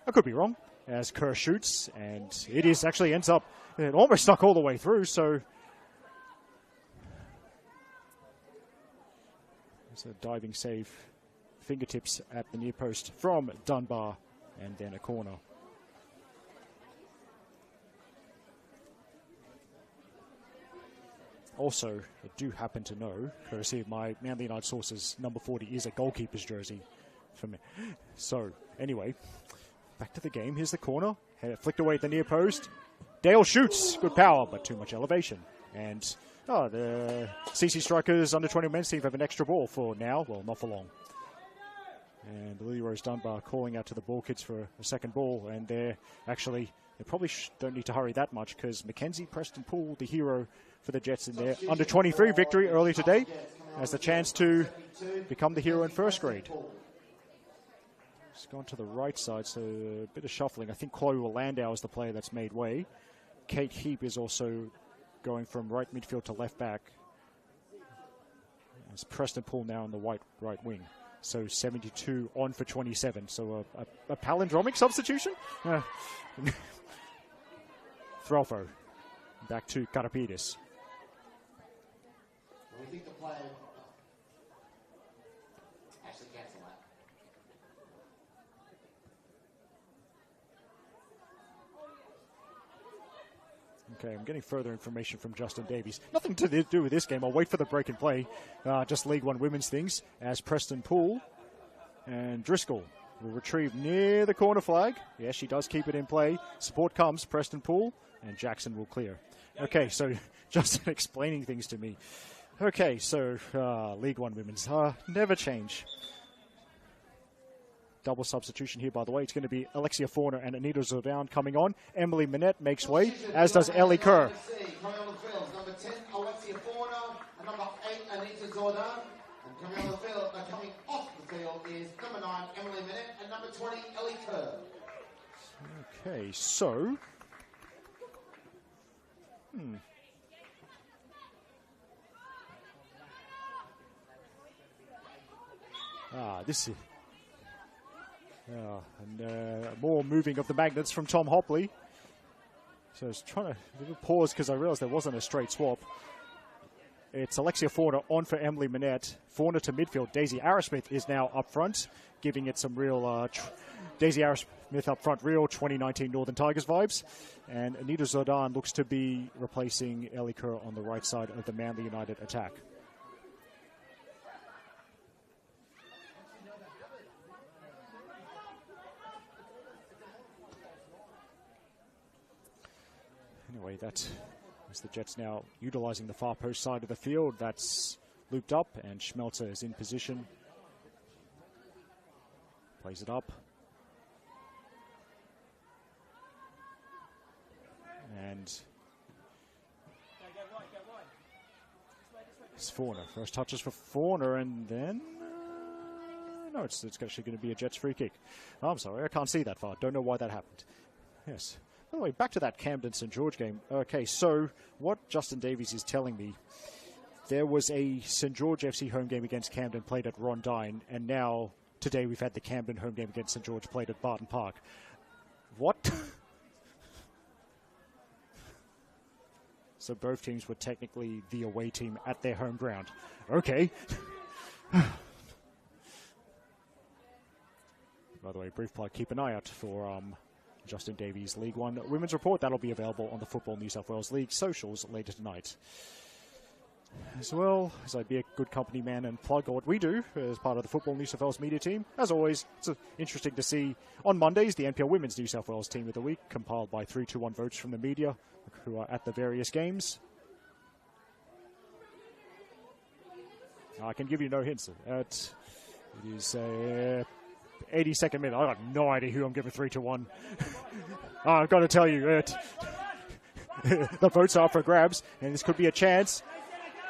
I could be wrong, as Kerr shoots, and it almost stuck all the way through, so it's a diving save, fingertips at the near post from Dunbar, and then a corner. Also, I do happen to know, courtesy of my Manly United sources, number 40 is a goalkeeper's jersey for me. So, anyway, back to the game. Here's the corner. Flicked away at the near post. Dale shoots. Good power, but too much elevation. And the CC Strikers under 20 men's team have an extra ball for now. Well, not for long. And Lily Rose Dunbar calling out to the ball kids for a second ball. And they probably don't need to hurry that much because Mackenzie Preston-Poole, the hero for the Jets in their under-23 victory earlier today, has the chance to become the hero in first grade. It's gone to the right side, so a bit of shuffling. I think Chloe Landau is the player that's made way. Kate Heap is also going from right midfield to left back. It's Preston-Poole now in the right wing. So 72 on for 27. So a palindromic substitution? Threlfo. Back to Karapidis. We think the player actually cancel that. Okay, I'm getting further information from Justin Davies. Nothing to do with this game. I'll wait for the break and play. Just League One women's things as Preston-Poole and Driscoll will retrieve near the corner flag. Yes, she does keep it in play. Support comes, Preston-Poole, and Jackson will clear. Okay, so Justin explaining things to me. Okay, so League One women's never change. Double substitution here, by the way. It's going to be Alexia Fauna and Anita Zordan coming on. Emily Minette makes way, as does Ellie Kerr. Coming on the field, number 10, Alexia Fauna, and number 8, Anita Zordan. And coming on the field, coming off the field is number 9, Emily Minette, and number 20, Ellie Kerr. Okay, so this is more moving of the magnets from Tom Hopley. So I was trying to pause because I realized there wasn't a straight swap. It's Alexia Fauna on for Emily Minette. Fauna to midfield. Daisy Arrowsmith is now up front, giving it some real Daisy Arrowsmith up front, real 2019 Northern Tigers vibes. And Anita Zordan looks to be replacing Ellie Kerr on the right side of the Manly United attack. Anyway, that is the Jets now utilizing the far post side of the field. That's looped up, and Schmelzer is in position. Plays it up. And it's Forner. First touches for Forner, and then no, it's actually going to be a Jets free kick. Oh, I'm sorry, I can't see that far. Don't know why that happened. Yes. By the way, back to that Camden St. George game. Okay, so what Justin Davies is telling me, there was a St. George FC home game against Camden played at Rondine, and now today we've had the Camden home game against St. George played at Barton Park. What? So both teams were technically the away team at their home ground. Okay. By the way, brief plug, keep an eye out for Justin Davies' League One Women's Report. That'll be available on the Football New South Wales League socials later tonight. As well as I be a good company man and plug what we do as part of the Football New South Wales media team. As always, it's interesting to see on Mondays the NPL Women's New South Wales Team of the Week, compiled by 3-2-1 votes from the media who are at the various games. I can give you no hints. It is 82nd minute. I got no idea who I'm giving 3-1. I've got to tell you, the votes are up for grabs, and this could be a chance.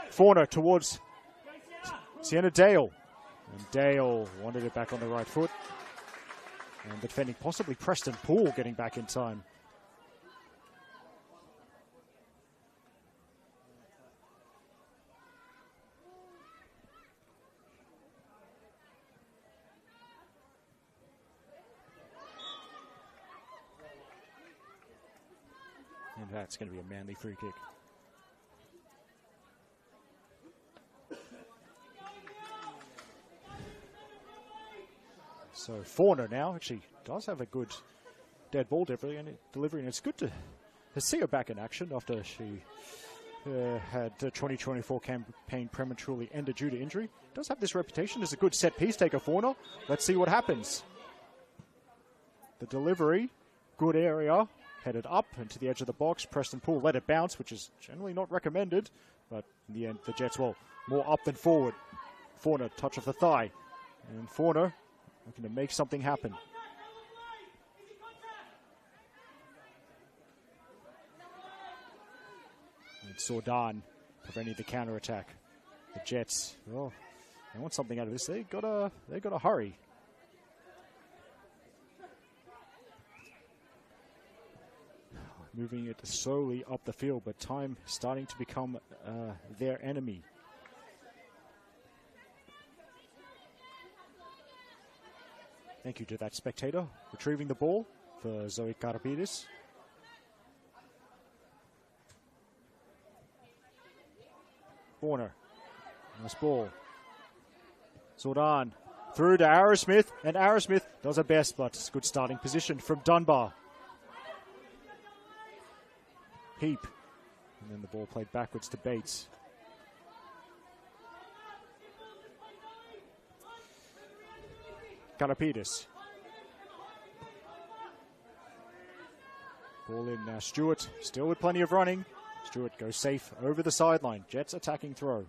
Forner towards Sienna Dale. And Dale wanted it back on the right foot. And defending possibly Preston Poole getting back in time. And that's going to be a Manly free kick. So Forner now actually does have a good dead ball delivery, and it's good to see her back in action after she had the 2024 campaign prematurely ended due to injury. Does have this reputation as a good set piece taker, Forner. Let's see what happens. The delivery, good area, headed up into the edge of the box. Preston Poole let it bounce, which is generally not recommended, but in the end the Jets, well, more up than forward. Forner, touch of the thigh, and Forner looking to make something happen. And Sordan preventing the counter-attack. The Jets, well, they want something out of this. They gotta hurry. Moving it slowly up the field, but time starting to become their enemy. Thank you to that spectator. Retrieving the ball for Zoe Karapidis. Forner. Nice ball. Sordan through to Arrowsmith, and Arrowsmith does her best, but it's a good starting position from Dunbar. Heap. And then the ball played backwards to Bates. Karapidis. Ball in now. Stewart still with plenty of running. Stewart goes safe over the sideline. Jets attacking throw.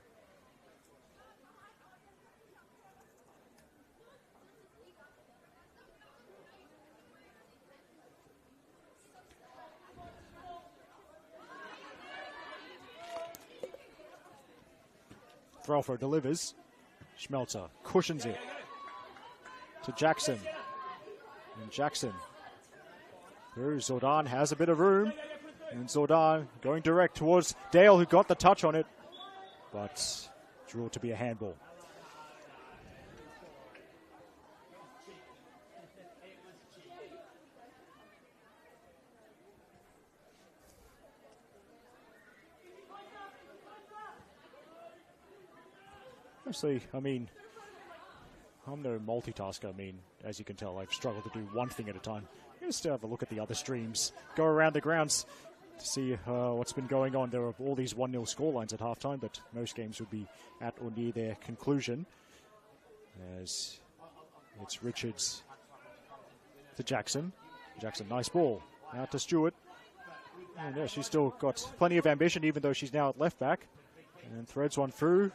Threlfer delivers. Schmelzer cushions it to Jackson. And Jackson through. Zordan has a bit of room. And Zordan going direct towards Dale, who got the touch on it, but drew to be a handball. Honestly, I mean, I'm no multitasker. I mean, as you can tell, I've struggled to do one thing at a time. Just have a look at the other streams, go around the grounds to see what's been going on. There are all these 1-0 scorelines at halftime, but most games would be at or near their conclusion. As it's Richards to Jackson. Jackson, nice ball. Out to Stewart. And yeah, she's still got plenty of ambition, even though she's now at left back. And threads one through.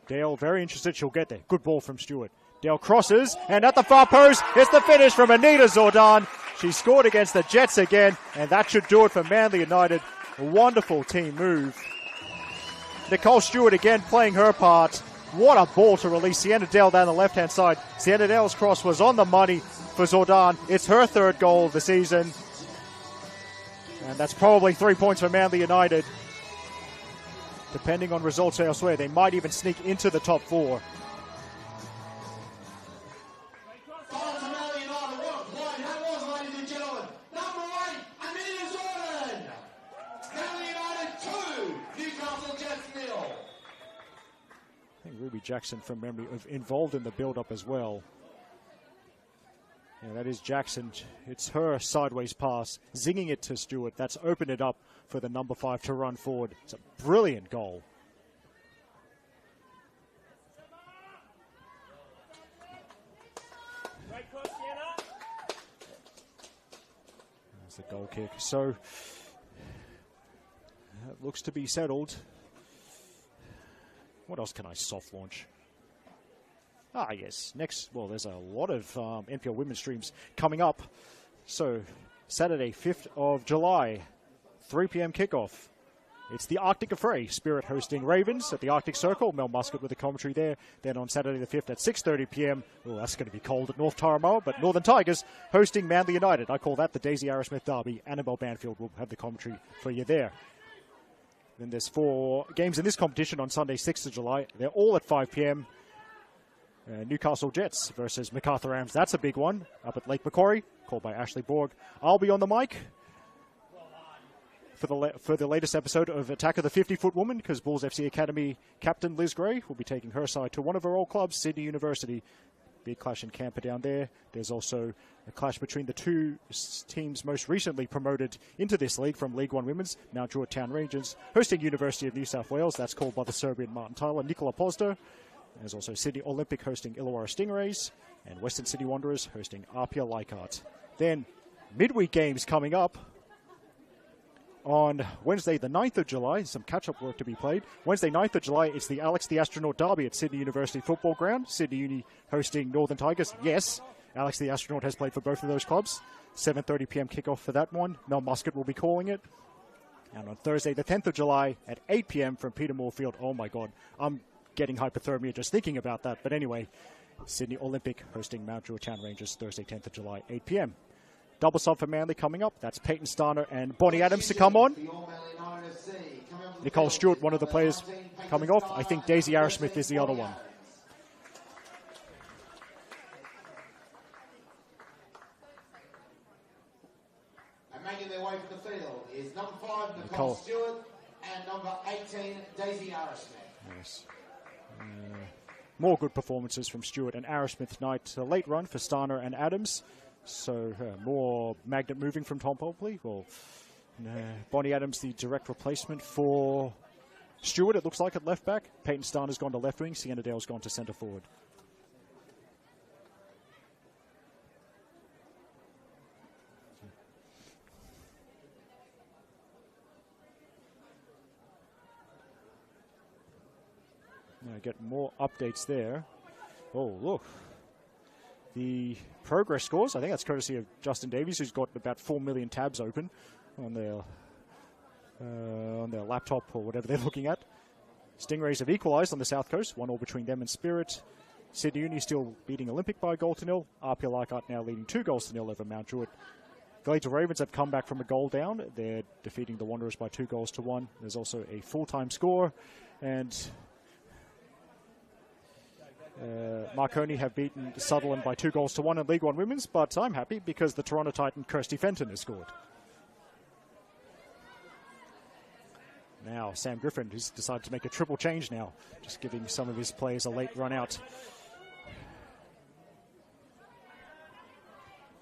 Dale, very interested. She'll get there. Good ball from Stewart. Dale crosses, and at the far post, it's the finish from Anita Zordan. She scored against the Jets again, and that should do it for Manly United. A wonderful team move. Nicole Stewart again playing her part. What a ball to release Sienna Dale down the left-hand side. Sienna Dale's cross was on the money for Zordan. It's her third goal of the season. And that's probably 3 points for Manly United. Depending on results elsewhere, they might even sneak into the top 4. Ruby Jackson, from memory, involved in the build-up as well. Yeah, that is Jackson. It's her sideways pass, zinging it to Stewart. That's opened it up for the number 5 to run forward. It's a brilliant goal. There's the goal kick. So, it looks to be settled. What else can I soft launch? Ah, yes. Next, well, there's a lot of NPL women's streams coming up. So, Saturday, 5th of July, 3 p.m. kickoff. It's the Arctic Affray. Spirit hosting Ravens at the Arctic Circle. Mel Muscat with the commentary there. Then on Saturday the 5th at 6:30 p.m. Oh, that's going to be cold at North Taramoa, but Northern Tigers hosting Manly United. I call that the Daisy Arrowsmith Derby. Annabelle Banfield will have the commentary for you there. Then there's 4 games in this competition on Sunday, 6th of July. They're all at 5 p.m. Newcastle Jets versus MacArthur Rams. That's a big one up at Lake Macquarie, called by Ashley Borg. I'll be on the mic for the latest episode of Attack of the 50-Foot Woman, because Bulls FC Academy captain Liz Gray will be taking her side to one of her old clubs, Sydney University. Big clash in Camper down there. There's also a clash between the 2 teams most recently promoted into this league from League One Women's, Mount Druitt Town Rangers, hosting University of New South Wales. That's called by the Serbian Martin Tyler, Nikola Pozdo. There's also Sydney Olympic hosting Illawarra Stingrays, and Western City Wanderers hosting Apia Leichhardt. Then midweek games coming up. On Wednesday, the 9th of July, some catch-up work to be played. Wednesday, 9th of July, it's the Alex the Astronaut Derby at Sydney University Football Ground. Sydney Uni hosting Northern Tigers. Yes, Alex the Astronaut has played for both of those clubs. 7:30 p.m. kickoff for that one. Mel Muscat will be calling it. And on Thursday, the 10th of July, at 8 p.m. from Peter Moore Field. Oh, my God. I'm getting hypothermia just thinking about that. But anyway, Sydney Olympic hosting Mount Druitt Town Rangers Thursday, 10th of July, 8 p.m. Double sub for Manly coming up. That's Peyton Starner and Bonnie Adams to come on. Nicole Stewart, one of the players coming off. I think Daisy Arrowsmith is the other one. And making their way from the field is number 5, Nicole Stewart, and number 18, Daisy Arrowsmith. Yes. More good performances from Stewart and Arrowsmith tonight. A late run for Starner and Adams. So more magnet moving from Tom Popley. Well, Bonnie Adams, the direct replacement for Stewart, it looks like, at left back. Peyton Starner's gone to left wing. Sienna Dale's gone to centre forward. Now get more updates there. Oh, look. The progress scores, I think that's courtesy of Justin Davies, who's got about 4 million tabs open on their laptop or whatever they're looking at. Stingrays have equalised on the South Coast, 1-1 between them and Spirit. Sydney Uni still beating Olympic by 1-0. Apia Leichhardt now leading 2-0 over Mount Druitt. Gleater Ravens have come back from a goal down. They're defeating the Wanderers by 2-1. There's also a full-time score, and Marconi have beaten Sutherland by 2-1 in League One Women's, but I'm happy because the Toronto Titan Kirsty Fenton has scored. Now Sam Griffin has decided to make a triple change now, just giving some of his players a late run out.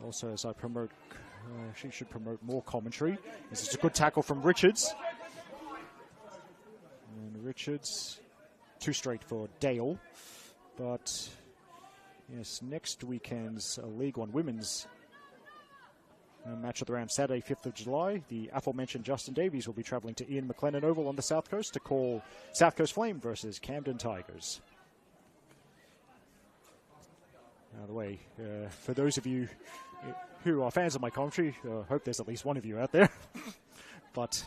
Also, as I promote, she should promote more commentary. This is a good tackle from Richards. And Richards, too straight for Dale. But, yes, next weekend's League One Women's match of the round, Saturday, 5th of July. The aforementioned Justin Davies will be travelling to Ian McLennan Oval on the South Coast to call South Coast Flame versus Camden Tigers. Out of the way. For those of you who are fans of my commentary, I hope there's at least one of you out there. But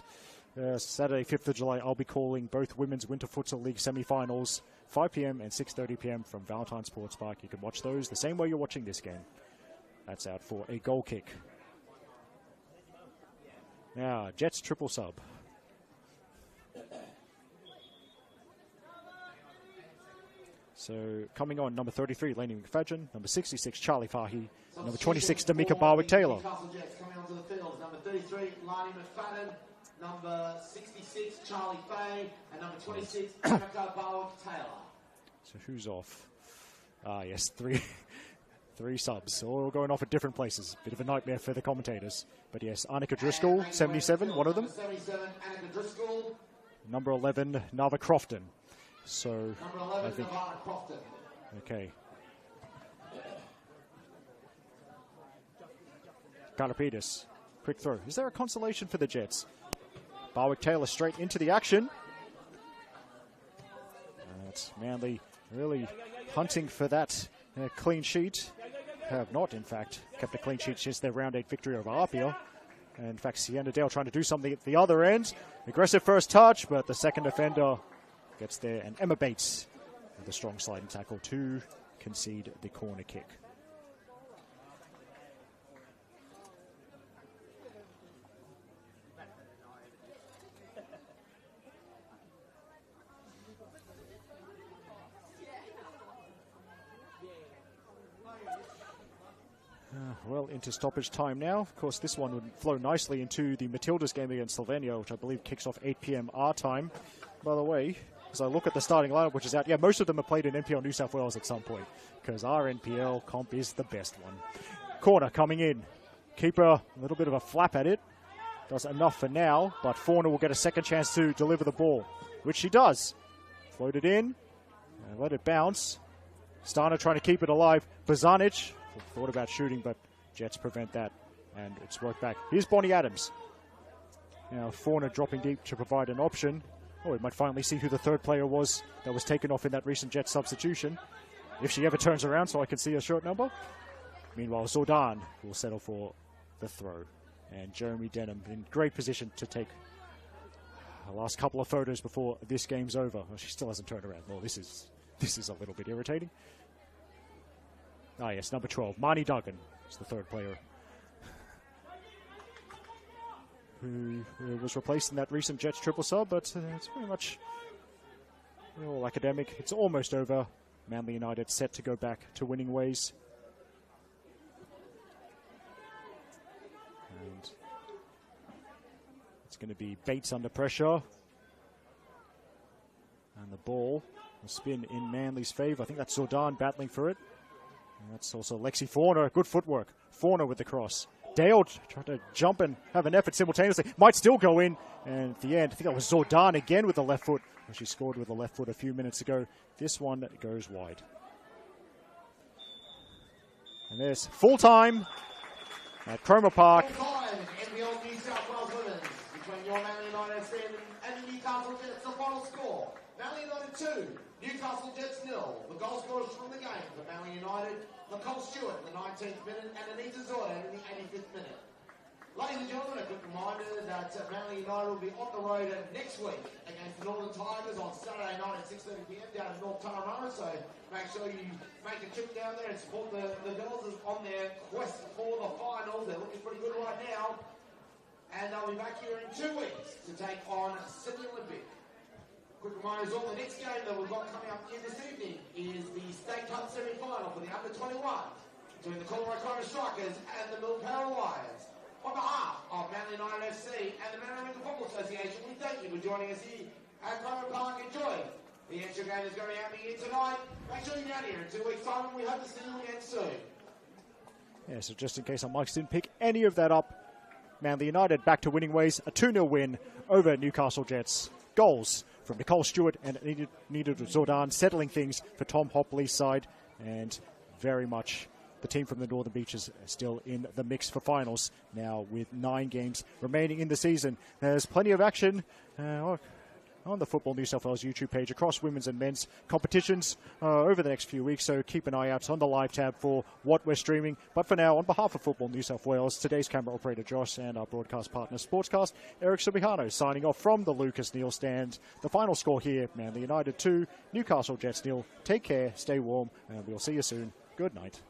Saturday, 5th of July, I'll be calling both Women's Winter Futsal League semi-finals, 5 p.m. and 6:30 p.m. from Valentine Sports Park. You can watch those the same way you're watching this game. That's out for a goal kick. Now, Jets triple sub. So, coming on, number 33, Lainey McFadgen. Number 66, Charlie Fahy. Number 26, D'Amica Barwick-Taylor. Newcastle Jets coming onto the field. Number 33, Lainey McFadden. Number 66, Charlie Fahy. And number 26, D'Amica Barwick-Taylor. So, who's off? Ah, yes, three subs, all going off at different places. Bit of a nightmare for the commentators. But yes, Annika Driscoll, 77, one of them. 77, Annika Driscoll. Number 11, Nava Crofton. So, Number 11, Nava Crofton. Okay. Karapidis, quick throw. Is there a consolation for the Jets? Barwick-Taylor straight into the action. That's Manly really hunting for that clean sheet. Have not, in fact, kept a clean sheet since their round 8 victory over Apia. And in fact, Sienna Dale trying to do something at the other end. Aggressive first touch, but the second defender gets there. And Emma Bates with a strong sliding tackle to concede the corner kick. Well, into stoppage time now. Of course, this one would flow nicely into the Matildas game against Slovenia, which I believe kicks off 8 p.m. our time. By the way, as I look at the starting lineup, which is out, yeah, most of them have played in NPL New South Wales at some point, because our NPL comp is the best one. Corner coming in. Keeper, a little bit of a flap at it. Does enough for now, but Fauna will get a second chance to deliver the ball, which she does. Floated in, and let it bounce. Stana trying to keep it alive. Bozanic thought about shooting, but Jets prevent that, and it's worked back. Here's Bonnie Adams. Now Fauna dropping deep to provide an option. Oh, we might finally see who the third player was that was taken off in that recent Jets substitution, if she ever turns around so I can see a short number. Meanwhile, Zordan will settle for the throw. And Jeremy Denham in great position to take the last couple of photos before this game's over. Well, she still hasn't turned around. Well, this is a little bit irritating. Ah, yes, number 12, Marnie Duggan is the third player who was replaced in that recent Jets triple sub, but it's very much all academic. It's almost over. Manly United set to go back to winning ways. And it's going to be Bates under pressure. And the ball will spin in Manly's favour. I think that's Zordan battling for it. And that's also Lexi Fauna. Good footwork. Fauna with the cross. Dale trying to jump and have an effort simultaneously. Might still go in. And at the end, I think that was Zordan again with the left foot. She scored with the left foot a few minutes ago. This one goes wide. And there's full time at Cromer Park. Full time in NPL New South Wales Women's between your Manly United FC and the Newcastle Jets. The final score: Manly United 2, Newcastle Jets 0. The goal scorers from the game for Manly United: Nicole Stewart in the 19th minute and Anita Zordan in the 85th minute. Ladies and gentlemen, a quick reminder that Manly United will be on the road next week against the Northern Tigers on Saturday night at 6:30 p.m. down in North Turramurra. So make sure you make a trip down there and support the girls on their quest for the finals. They're looking pretty good right now. And they'll be back here in 2 weeks to take on Sydney Olympic. Quick reminder is all the next game that we've got coming up here this evening is the State Cup semi-final for the under-21 between the Colorado Climate Strikers and the Milpara Lions. On behalf of Manly United FC and the Manly Football Association, we thank you for joining us here at Cromer Park. Enjoy. The extra game is going to be happening here tonight. Make sure you're down here in 2 weeks' time, and we hope to see you again soon. Yeah, so just in case our mics didn't pick any of that up, Manly United back to winning ways. A 2-0 win over Newcastle Jets. Goals from Nicole Stewart and Anita Zordan, settling things for Tom Hopley's side, and very much the team from the Northern Beaches still in the mix for finals now with 9 games remaining in the season. There's plenty of action. on the Football New South Wales YouTube page across women's and men's competitions over the next few weeks. So keep an eye out on the live tab for what we're streaming. But for now, on behalf of Football New South Wales, today's camera operator Josh and our broadcast partner Sportscast, Eric Subihano signing off from the Lucas Neal stand. The final score here, Manly United 2, Newcastle Jets 0. Take care, stay warm, and we'll see you soon. Good night.